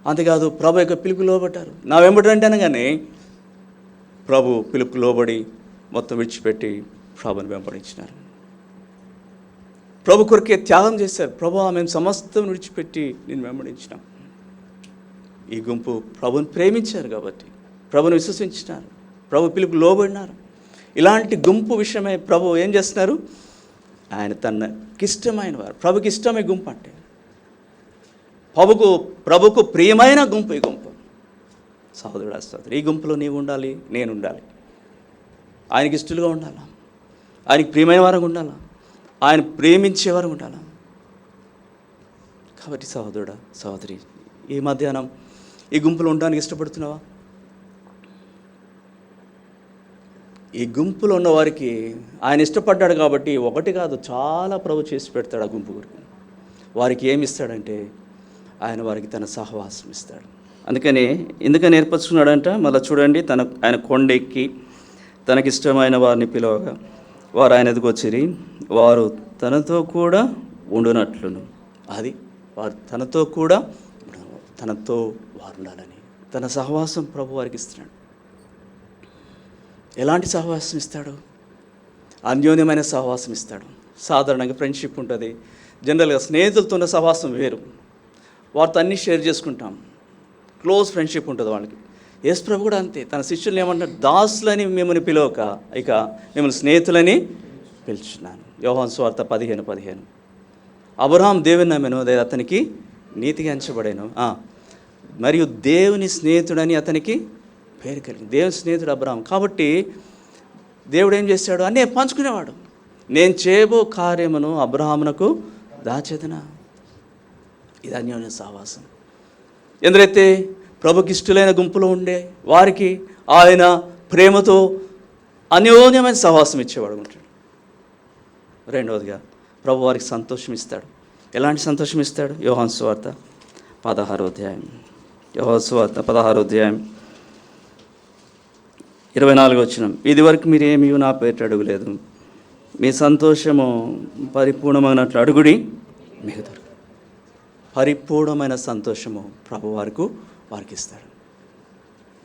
అంతేకాదు ప్రభు యొక్క పిలుపు లోబడ్డారు. నా వెంబడంటే అనగానే ప్రభు పిలుపు లోబడి మొత్తం విడిచిపెట్టి ప్రభుని వెంబడించినారు. ప్రభు కొరకే త్యాగం చేశారు. ప్రభు మేము సమస్తం విడిచిపెట్టి నేను వెంబడించినాం. ఈ గుంపు ప్రభుని ప్రేమించారు కాబట్టి ప్రభుని విశ్వసించినారు, ప్రభు పిలుపు లోబడినారు. ఇలాంటి గుంపు విషయమై ప్రభు ఏం చేస్తున్నారు? ఆయన తనకిష్టమైన వారు, ప్రభుకి ఇష్టమైన గుంపు అంటే ప్రభుకు ప్రియమైన గుంపు ఈ గుంపు. సహోదరుడా సహోదరి, ఈ గుంపులో నీవు ఉండాలి, నేను ఉండాలి. ఆయనకి ఇష్టలుగా ఉండాలా, ఆయనకి ప్రియమైన వారు ఉండాలా, ఆయన ప్రేమించేవారు ఉండాలా. కాబట్టి సహోదరుడా సహోదరి, ఈ మధ్యాహ్నం ఈ గుంపులో ఉండడానికి ఇష్టపడుతున్నావా? ఈ గుంపులో ఉన్న వారికి ఆయన ఇష్టపడ్డాడు కాబట్టి ఒకటి కాదు చాలా ప్రభు చేసి పెడతాడు. ఆ గుంపు గురికి వారికి ఏమి ఇస్తాడంటే ఆయన వారికి తన సహవాసం ఇస్తాడు. ఎందుకని ఏర్పరచుకున్నాడంట? మళ్ళీ చూడండి, ఆయన కొండెక్కి తనకిష్టమైన వారిని పిలవగా వారు ఆయన ఎదుగొచ్చిరి. వారు తనతో కూడా ఉండునట్లును. అది వారు తనతో కూడా తనతో వారు ఉండాలని తన సహవాసం ప్రభు వారికి ఇస్తున్నాడు. ఎలాంటి సహవాసం ఇస్తాడు? అన్యోన్యమైన సహవాసం ఇస్తాడు. సాధారణంగా ఫ్రెండ్షిప్ ఉంటుంది. జనరల్గా స్నేహితులతో ఉన్న సహవాసం వేరు. వారితో అన్నీ షేర్ చేసుకుంటాం. క్లోజ్ ఫ్రెండ్షిప్ ఉంటుంది వాళ్ళకి. యేసు ప్రభు కూడా అంతే. తన శిష్యులను ఏమంటారు? దాసులని మిమ్మల్ని పిలవక ఇక మిమ్మల్ని స్నేహితులని పిలుచున్నాను. యోహాను సువార్త 15:15. అబ్రహాం దేవుని నమ్మెను, అతనికి నీతిగా ఎంచబడాను, మరియు దేవుని స్నేహితుడని అతనికి పేరు కలిగింది. దేవుని స్నేహితుడు అబ్రహాం. కాబట్టి దేవుడు ఏం చేశాడు? అన్నీ పంచుకునేవాడు. నేను చేయబో కార్యమును అబ్రహామునకు దాచేదనా. ఇది అన్యోన్య సహవాసం. ఎందరైతే ప్రభుకి ఇష్టలైన గుంపులో ఉండే వారికి ఆయన ప్రేమతో అన్యోన్యమైన సహవాసం ఇచ్చేవాడు ఉంటాడు. రెండవదిగా ప్రభు వారికి సంతోషం ఇస్తాడు. ఎలాంటి సంతోషం ఇస్తాడు? యోహాను సువార్త 16వ అధ్యాయం. యోహాను సువార్త 16వ అధ్యాయం 24వ వచనం. ఇది వరకు మీరు ఏమీ నా పేరిట అడుగులేదు, మీ సంతోషము పరిపూర్ణమైనట్లు అడుగుడి మీకు దొరుకు. పరిపూర్ణమైన సంతోషము ప్రభు వారికి ఇస్తాడు.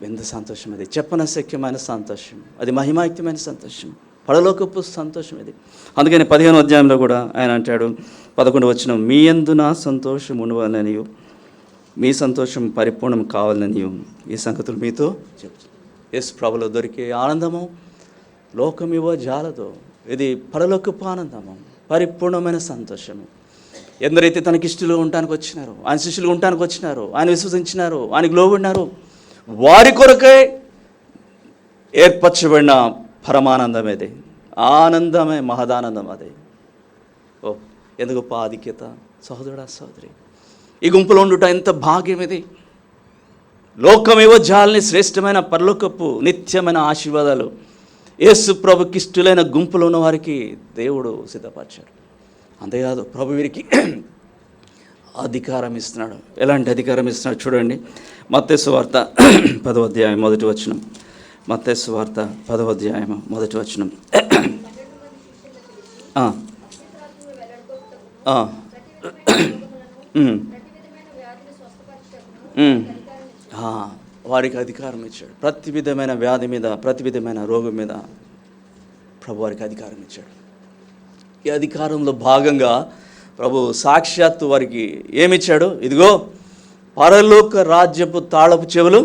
ఎంత సంతోషం అది! చెప్పనశక్యమైన సంతోషం, అది మహిమాయుక్తమైన సంతోషం, పరలోకపు సంతోషం ఇది. అందుకని 15వ అధ్యాయంలో కూడా ఆయన అంటాడు, 11వ వచనం, మీ యందు నా సంతోషం ఉండవాలనియు మీ సంతోషం పరిపూర్ణం కావాలనియు ఈ సంగతులు మీతో చెప్తాను. యేసు ప్రభులో దొరికే ఆనందము లోకమివో జాలదో. ఇది పరలోకపు ఆనందము, పరిపూర్ణమైన సంతోషము. ఎందరైతే తనకిష్టలు ఉండటానికి వచ్చినారో, ఆయన శిష్యులు ఉండటానికి వచ్చినారో, ఆయన విశ్వసించినారో, ఆయనకు లోబడినారో, వారి కొరకై ఏర్పరచబడిన పరమానందం అది. ఆనందమే మహదానందం అది. ఎందుకు ఆధిక్యత! సహోదరుడా సహోదరి, ఈ గుంపులో ఉండుట ఎంత భాగ్యం ఇది! లోకమేవో జాలని శ్రేష్టమైన పరలోకపు నిత్యమైన ఆశీర్వాదాలు యేసు ప్రభుకి ఇష్టలైన గుంపులో ఉన్న వారికి దేవుడు సిద్ధపరిచాడు. అంతేకాదు ప్రభు వీరికి అధికారం ఇస్తున్నాడు. ఎలాంటి అధికారం ఇస్తున్నాడు చూడండి. మత్తయి సువార్త 10వ అధ్యాయం 1వ వచనం. మత్తయి సువార్త 10వ అధ్యాయం 1వ వచనం. వారికి అధికారం ఇచ్చాడు. ప్రతి విధమైన వ్యాధి మీద, ప్రతి విధమైన రోగం మీద ప్రభు వారికి అధికారం ఇచ్చాడు. ఈ అధికారంలో భాగంగా ప్రభు సాక్షాత్తు వారికి ఏమిచ్చాడు? ఇదిగో పరలోక రాజ్యపు తాళపు చెవులు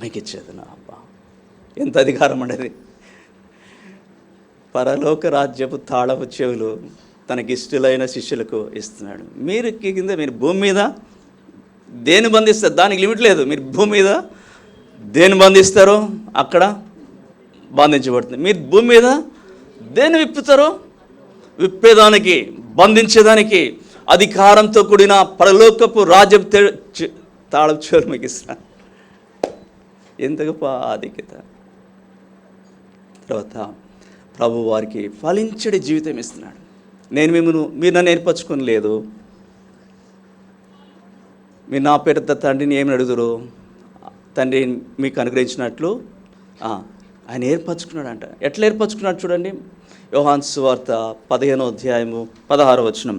మీకు ఇచ్చేది. నా అబ్బా, ఎంత అధికారం అనేది! పరలోక రాజ్యపు తాళపు చెవులు తనకిష్టులైన శిష్యులకు ఇస్తున్నాడు. మీరు కింద, మీరు భూమి మీద దేన్ని బంధిస్తారు? దానికి లిమిట్ లేదు. మీరు భూమి మీద దేన్ని బంధిస్తారో అక్కడ బంధించబడుతుంది. మీరు భూమి మీద దేన్ని విప్పుతారో విప్పేదానికి, బంధించేదానికి అధికారంతో కూడిన పరలోకపు రాజ్యపు తాళపు చెవులు మీకు ఇస్తాను. ఎంత గొప్ప ఆధిక్యత! తర్వాత ప్రభు వారికి ఫలించడి జీవితం ఇస్తున్నాడు. మీరు నన్ను ఏర్పరచుకొని లేదు, మీరు నా పేరుత తండ్రిని ఏమి అడుగుదురు, తండ్రి మీకు అనుగ్రహించినట్లు ఆయన ఏర్పరచుకున్నాడు అంట. ఎట్లా ఏర్పరచుకున్నాడు చూడండి. యోహాను సువార్త 15వ అధ్యాయము 16వ వచనం.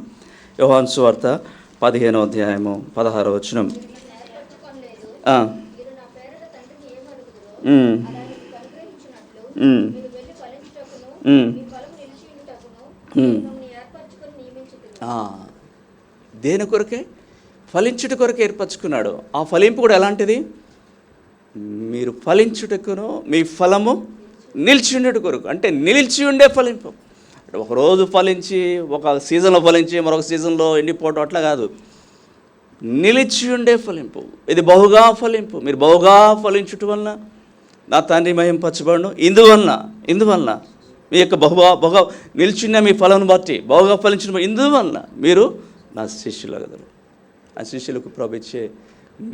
యోహాను సువార్త 15వ అధ్యాయము 16వ వచనం. దేని కొరకే? ఫలించుట కొరకే ఏర్పరచుకున్నాడు. ఆ ఫలింపు కూడా ఎలాంటిది? మీరు ఫలించుటకును మీ ఫలము నిలిచి ఉండేట కొరకు. అంటే నిలిచి ఉండే ఫలింపు. అంటే ఒకరోజు ఫలించి, ఒక సీజన్లో ఫలించి, మరొక సీజన్లో ఎండిపోవడం అట్లా కాదు. నిలిచి ఉండే ఫలింపు. ఇది బహుగా ఫలింపు. మీరు బహుగా ఫలించుట వలన నా తండ్రి మహింపరచబడును. ఇందువలన మీ యొక్క బహుగా నిలిచిన మీ ఫలం బట్టి బహుగా ఫలించిన ఇందువలన మీరు నా శిష్యులు కదరు. ఆ శిష్యులకు ప్రభు ఇచ్చే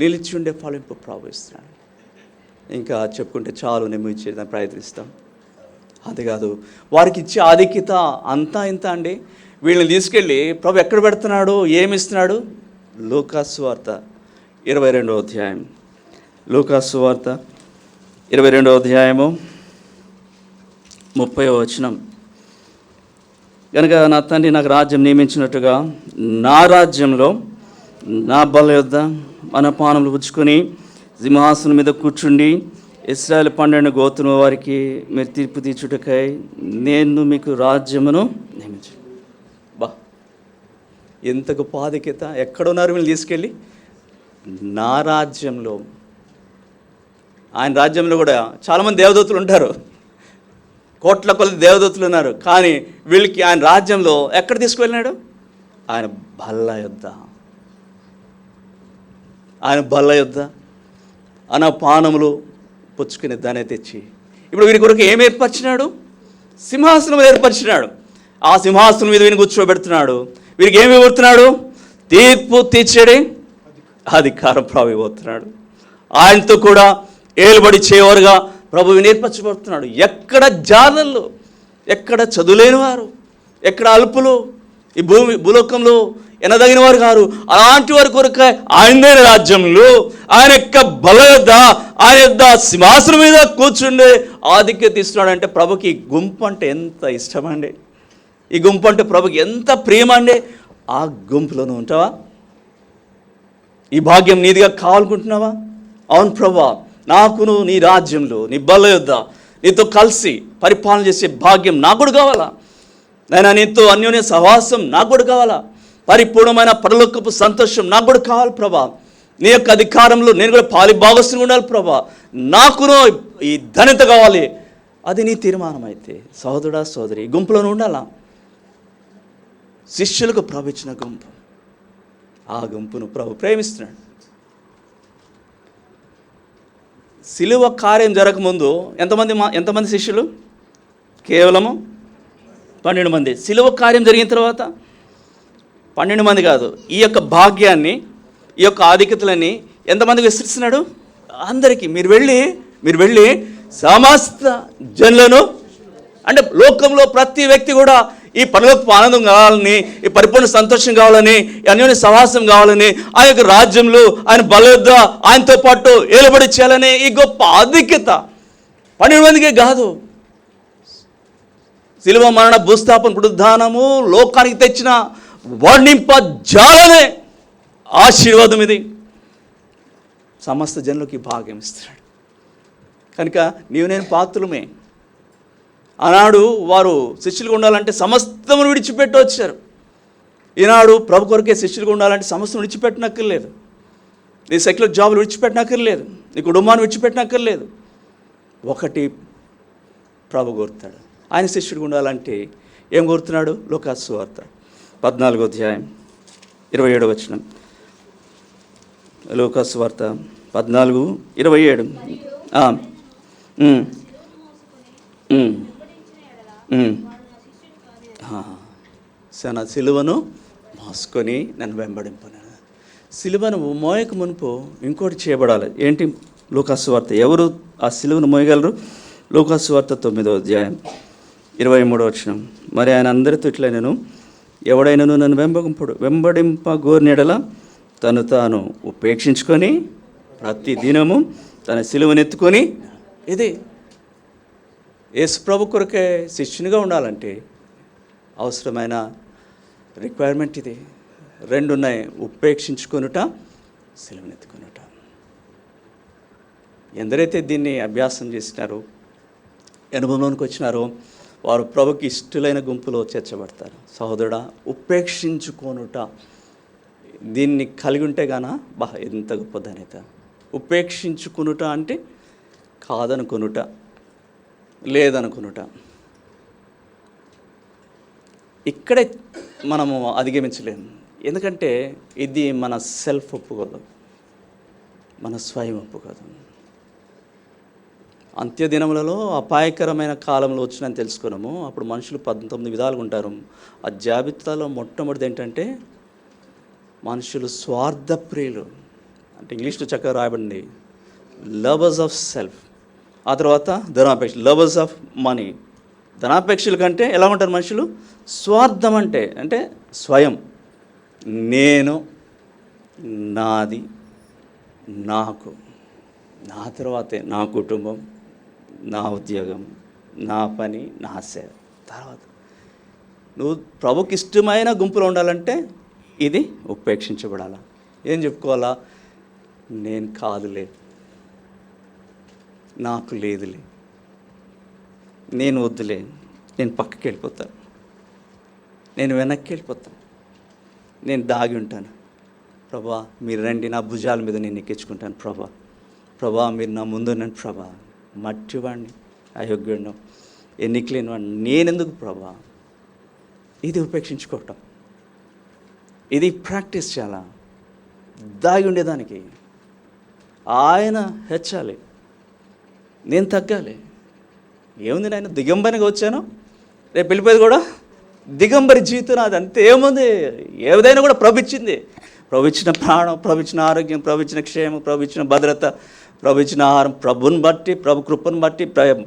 నిలిచి ఉండే ఫలింపు ప్రభు ఇస్తున్నాడు. ఇంకా చెప్పుకుంటే చాలు, నేను ఇచ్చేదాన్ని ప్రయత్నిస్తాం. అంతేకాదు, వారికి ఇచ్చే ఆధిక్యత అంతా ఇంత అండి. వీళ్ళని తీసుకెళ్ళి ప్రభు ఎక్కడ పెడుతున్నాడు, ఏమిస్తున్నాడు? లూకాసు వార్త 22వ అధ్యాయం. లూకాసు వార్త 22వ అధ్యాయము 30వ వచనం. కనుక నా తండ్రి నాకు రాజ్యం నియమించినట్టుగా నా రాజ్యంలో నా బల్ల యొద్ద మన పానములు పుచ్చుకొని సింహాసనం మీద కూర్చుండి ఇశ్రాయేలు 12 గోత్రముల వారికి మీరు తీర్పు తీర్చుటకై నేను మీకు రాజ్యమును నియమించు. బా, ఎంత గొప్ప ఆధిక్యత! ఎక్కడున్నారు వీళ్ళు తీసుకెళ్ళి? నా రాజ్యంలో. ఆయన రాజ్యంలో కూడా చాలామంది దేవదూతలు ఉంటారు, కోట్ల కొలది దేవదూతలు ఉన్నారు. కానీ వీళ్ళకి ఆయన రాజ్యంలో ఎక్కడ తీసుకువెళ్ళినాడు? ఆయన బల్ల యొద్ద అన పానములు పుచ్చుకునే దాన్ని తెచ్చి ఇప్పుడు వీరి కొరకు ఏమి ఏర్పరిచినాడు? సింహాసనం ఏర్పరిచినాడు. ఆ సింహాసనం మీద వీరిని కూర్చోబెడుతున్నాడు. వీరికి ఏమి ఇవ్వబడుతున్నాడు? తీర్పు తీర్చేడే అధికారం ప్రభు ఇవ్వబడుతున్నాడు. ఆయనతో కూడా ఏలుబడి చేయవారుగా ప్రభువు నేర్పరచబడుతున్నాడు. ఎక్కడ జాలర్లు, ఎక్కడ చదువులేని వారు, ఎక్కడ అల్పులు, ఈ భూలోకంలో ఎనదగిన వారు కారు, అలాంటి వారి కొరకు ఆయనే రాజ్యంలో ఆయన యొక్క బల యొద్ద, ఆయన యొద్ద సింహాసనం మీద కూర్చుండే ఆధిక్యత ఇస్తున్నాడు. అంటే ప్రభుకి ఈ గుంపు అంటే ఎంత ఇష్టమండి, ఈ గుంపు అంటే ప్రభుకి ఎంత ప్రియమండి. ఆ గుంపులోనూ ఉంటావా? ఈ భాగ్యం నీదిగా కావాలనుకుంటున్నావా? అవును ప్రభా, నాకును నీ రాజ్యంలో నీ బల్ల యొద్ద నీతో కలిసి పరిపాలన చేసే భాగ్యం నాకు కూడా కావాలా. నేను నీతో అన్యోన్య సహవాసం నాకు కూడా కావాలా. పరిపూర్ణమైన పరలోకపు సంతోషం నాకు కూడా కావాలి ప్రభా. నీ యొక్క అధికారంలో నేను కూడా పాలి భాగస్వామిగా ఉండాలి ప్రభా. నాకును ఈ ధన్యత కావాలి. అది నీ తీర్మానం అయితే సహోదరుడా సోదరి, ఈ గుంపులో ఉండాలా. శిష్యులకు ప్రభు ఇచ్చిన గుంపు, ఆ గుంపును ప్రభు ప్రేమిస్తున్నాడు. సిలువ కార్యం జరగకముందు ఎంతమంది శిష్యులు? కేవలము 12 మంది. సిలువ కార్యం జరిగిన తర్వాత 12 మంది కాదు, ఈ యొక్క భాగ్యాన్ని, ఈ యొక్క ఆధిక్యతలని ఎంతమందికి విస్తరిస్తున్నాడు? అందరికీ. మీరు వెళ్ళి సమస్త జనులను, అంటే లోకంలో ప్రతి వ్యక్తి కూడా ఈ పరలోకపు ఆనందం కావాలని, ఈ పరిపూర్ణ సంతోషం కావాలని, అన్యోన్య సహవాసం కావాలని, ఆ యొక్క రాజ్యంలో ఆయన బల యొద్ద ఆయనతో పాటు ఏలుబడి చేయాలని ఈ గొప్ప ఆధిక్యత 12 మందికే కాదు. శిలువ మరణ భూస్థాపన పునరుద్ధానము లోకానికి తెచ్చిన వర్ణింప జాలనే ఆశీర్వాదం ఇది. సమస్త జనులకి భాగ్యం ఇస్తున్నాడు. కనుక నీవు నేను పాత్రలమే. ఆనాడు వారు శిష్యులుగా ఉండాలంటే సమస్తమును విడిచిపెట్టి వచ్చారు. ఈనాడు ప్రభు కొరకే శిష్యులుగా ఉండాలంటే సమస్యను విడిచిపెట్టనక్కర్లేదు, నీ సెక్యులర్ జాబులు విడిచిపెట్టనక్కర్లేదు, నీ కుటుంబాన్ని విడిచిపెట్టనక్కర్లేదు. ఒకటి ప్రభు కోరుతాడు. ఆయన శిష్యుడిగా ఉండాలంటే ఏం కోరుతున్నాడు? లూకాసు సువార్త 14వ అధ్యాయం 27వ వచనం. లూకాసు సువార్త 14:27. నా సిలువను మోసుకొని నన్ను వెంబడింపను. సిలువను మోయక మునుపు ఇంకోటి చేయబడాలి. ఏంటి? లూకాసు వార్త. ఎవరు ఆ సిలువను మోయగలరు? లూకాసు వార్త 9వ అధ్యాయం 23వ వచనం. మరి ఆయన అందరితో ఇట్లా, నేను ఎవడైనాను నన్ను వెంబడింపగోరినెడల తను తాను ఉపేక్షించుకొని ప్రతి దినము తన సిలువనెత్తుకొని. ఇది యేసు ప్రభు కొరకే శిష్యునిగా ఉండాలంటే అవసరమైన రిక్వైర్మెంట్ ఇది. 2 ఉన్నాయి: ఉపేక్షించుకొనుట, సిలువనెత్తుకొనుట. ఎందరైతే దీన్ని అభ్యాసం చేసినారో, అనుభవంలోనికి వచ్చినారో, వారు ప్రభుకి ఇష్టలైన గుంపులో చేర్చబడతారు. సహోదరుడా, ఉపేక్షించుకొనుట, దీన్ని కలిగి ఉంటే గాన ఎంత గొప్ప ధన్యత. ఉపేక్షించుకొనుట అంటే కాదనుకొనుట, లేదనుకొనుట. ఇక్కడే మనము అధిగమించలేము. ఎందుకంటే ఇది మన సెల్ఫ్ ఒప్పుకోదు, మన స్వయం ఒప్పుకోదు. అంత్యదినములలో అపాయకరమైన కాలంలో వచ్చిందని తెలుసుకున్నాము. అప్పుడు మనుషులు 19 విధాలుగా ఉంటారు. ఆ జాబితాలో మొట్టమొదటిది ఏంటంటే మనుషులు స్వార్థప్రియులు. అంటే ఇంగ్లీష్లో చక్కగా రాయబడింది, లవర్స్ ఆఫ్ సెల్ఫ్. ఆ తర్వాత ధనాపేక్ష, లవర్స్ ఆఫ్ మనీ. ధనాపేక్షల కంటే ఎలా ఉంటారు మనుషులు? స్వార్థం అంటే స్వయం, నేను, నాది, నాకు, నా తర్వాతే నా కుటుంబం, నా ఉద్యోగం, నా పని, నా సేవ. తర్వాత నువ్వు ప్రభుకి ఇష్టమైన గుంపులో ఉండాలంటే ఇది ఉపేక్షించబడాలా. ఏం చెప్పుకోవాలా? నేను కాదులే, నాకు లేదులే, నేను వద్దులే, నేను పక్కకి వెళ్ళిపోతాను, నేను వెనక్కి వెళ్ళిపోతాను, నేను దాగి ఉంటాను. ప్రభా మీరు రండి, నా భుజాల మీద నేను ఎక్కించుకుంటాను. ప్రభా మీరు నా ముందు ఉన్నాను. ప్రభా మట్టివాడిని, అయోగ్యుడిని, ఎన్నికలేని వాడిని, నేనెందుకు ప్రభా? ఇది ఉపేక్షించుకోవటం. ఇది ప్రాక్టీస్ చాలా. దాగి ఉండేదానికి ఆయన హెచ్చాలి, నేను తగ్గాలి. ఏముంది, నేను దిగంబరిగా వచ్చాను, రేపు వెళ్ళిపోయేది కూడా దిగంబరి జీవితం. అది అంతే. ఏముంది? ఏదైనా కూడా ప్రభు ఇచ్చింది. ప్రభు ఇచ్చిన ప్రాణం, ప్రభు ఇచ్చిన ఆరోగ్యం, ప్రభు ఇచ్చిన క్షేమం, ప్రభు ఇచ్చిన భద్రత, ప్రభు ఇచ్చిన ఆహారం, ప్రభుని బట్టి, ప్రభు కృపను బట్టి,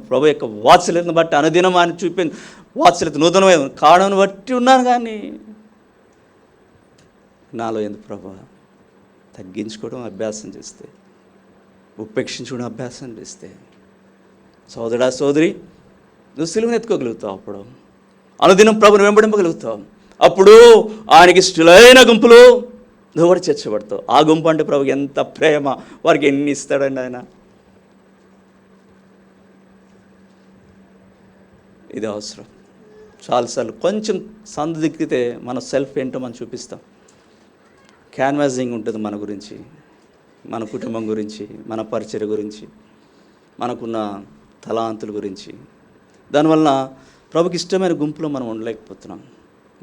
ప్రభు యొక్క వాత్సల్యతను బట్టి, అనుదినం ఆయన చూపింది వాత్సల్యత నూతనమైన కారణం బట్టి ఉన్నాను. కానీ నాలో ఎందుకు ప్రభు? తగ్గించుకోవడం అభ్యాసం చేస్తే, ఉపేక్షించుకోవడం అభ్యాసం చేస్తే, సోదరుడా సోదరి, నువ్వు సిలువను ఎత్తుకోగలుగుతావు. అప్పుడు అనుదినం ప్రభుని వెంబడింపగలుగుతావు. అప్పుడు ఆయనకి ఇష్టలైన గుంపులు నువ్వు కూడా చేర్చబడతావు. ఆ గుంపు అంటే ప్రభుకి ఎంత ప్రేమ, వారికి ఎన్ని ఇస్తాడండి ఆయన. ఇది అవసరం. చాలాసార్లు కొంచెం సందిగ్ధితే మన సెల్ఫ్ ఏంటో మనం చూపిస్తాం. క్యాన్వాసింగ్ ఉంటుంది మన గురించి, మన కుటుంబం గురించి, మన పరిచర్య గురించి, మనకున్న తలాంతుల గురించి. దానివల్ల ప్రభుకి ఇష్టమైన గుంపులో మనం ఉండలేకపోతున్నాం.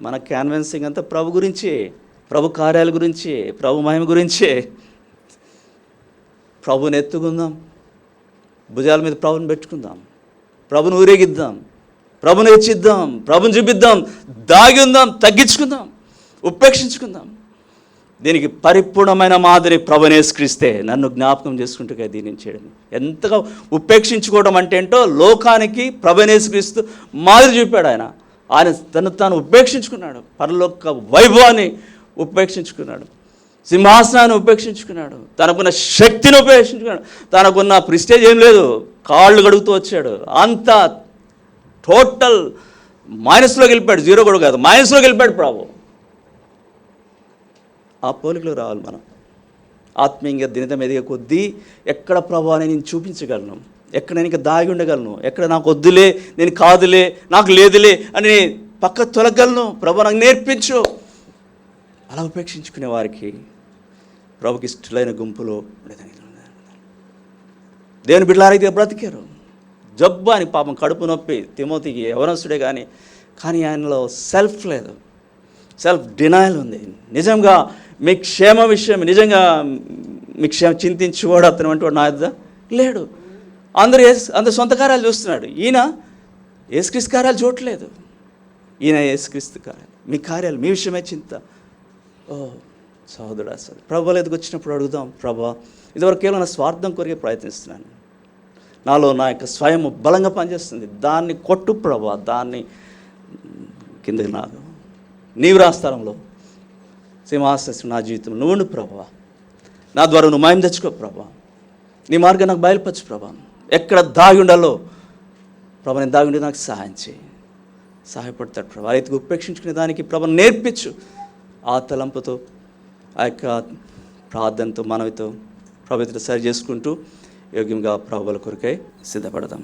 మన క్యాన్వాసింగ్ అంతా ప్రభు గురించి, ప్రభు కార్యాల గురించి, ప్రభు మహిమ గురించే. ప్రభుని ఎత్తుకుందాం, భుజాల మీద ప్రభుని పెట్టుకుందాం, ప్రభుని ఊరేగిద్దాం, ప్రభుని హెచ్చిద్దాం, ప్రభుని చూపిద్దాం, దాగి ఉందాం, తగ్గించుకుందాం, ఉపేక్షించుకుందాం. దీనికి పరిపూర్ణమైన మాదిరి ప్రభుని యేసుక్రీస్తే. నన్ను జ్ఞాపకం చేసుకుంటూ దీనిని చేయడం, ఎంతగా ఉపేక్షించుకోవడం అంటే ఏంటో లోకానికి ప్రభుని యేసుక్రీస్తు మాదిరి చూపాడు. ఆయన తను తాను ఉపేక్షించుకున్నాడు. పరలోక వైభవాన్ని ఉపేక్షించుకున్నాడు, సింహాసనాన్ని ఉపేక్షించుకున్నాడు, తనకున్న శక్తిని ఉపేక్షించుకున్నాడు. తనకున్న ప్రిస్టేజ్ ఏం లేదు, కాళ్ళు గడుగుతూ వచ్చాడు. అంతా టోటల్ మైనస్లోకి వెళ్ళిపోయాడు. జీరో కూడా కాదు, మైనస్లోకి వెళ్ళిపోయాడు ప్రభు. ఆ పోలికలో రావాలి మనం. ఆత్మీయంగా దినదం ఎదిగే కొద్దీ ఎక్కడ ప్రభావాన్ని నేను చూపించగలను, ఎక్కడ నేను ఇంకా దాగి ఉండగలను, ఎక్కడ నాకు వద్దులే, నేను కాదులే, నాకు లేదులే అని పక్క తొలగలను. ప్రభు నాకు నేర్పించు. అలా ఉపేక్షించుకునే వారికి ప్రభుకి ఇష్టలైన గుంపులో దేవుని బిడ్డలారైతే బ్రతికారు. జబ్బు అని పాపం కడుపు నొప్పి తిమోతికి యవనస్తుడే కానీ ఆయనలో సెల్ఫ్ లేదు, సెల్ఫ్ డినయల్ ఉంది. నిజంగా మీ క్షేమ విషయం, నిజంగా మీ క్షేమం చింతించేవాడు అతను వంటి వాడు నా యొద్ద లేడు. అందరు సొంత కార్యాలు చూస్తున్నాడు, ఈయన యేసుక్రీస్తు కార్యాలు చూడట్లేదు. ఈయన యేసుక్రీస్తు కార్యాలు, మీ కార్యాలు, మీ విషయమే చింత. ఓ సహోదరుడు, అసలు ప్రభువుల ఎదుగు వచ్చినప్పుడు అడుగుదాం, ప్రభా ఇదివరకు కేవలం నా స్వార్థం కొరికే ప్రయత్నిస్తున్నాను, నాలో నా యొక్క స్వయం బలంగా పనిచేస్తుంది, దాన్ని కొట్టు ప్రభా, దాన్ని కిందకి నాకు నీవు రాస్థలంలో సింహాసనం నా జీవితం నువ్వు ఉండు ప్రభా, నా ద్వారా నువ్వు మాయం తెచ్చుకో ప్రభా, నీ మార్గం నాకు బయలుపరచు ప్రభా, ఎక్కడ దాగి ఉండాలో ప్రభా నేను దాగి ఉండి నాకు సహాయం చేయి. సహాయపడతాడు ప్రభా. ఆ రైతుకు ఉపేక్షించుకునే దానికి ప్రభా నేర్పించు. ఆ తలంపుతో, ఆ యొక్క ప్రార్థనతో, మనవితో ప్రభుత్వం సరి చేసుకుంటూ యోగ్యంగా ప్రభువుల కొరకై సిద్ధపడదాం.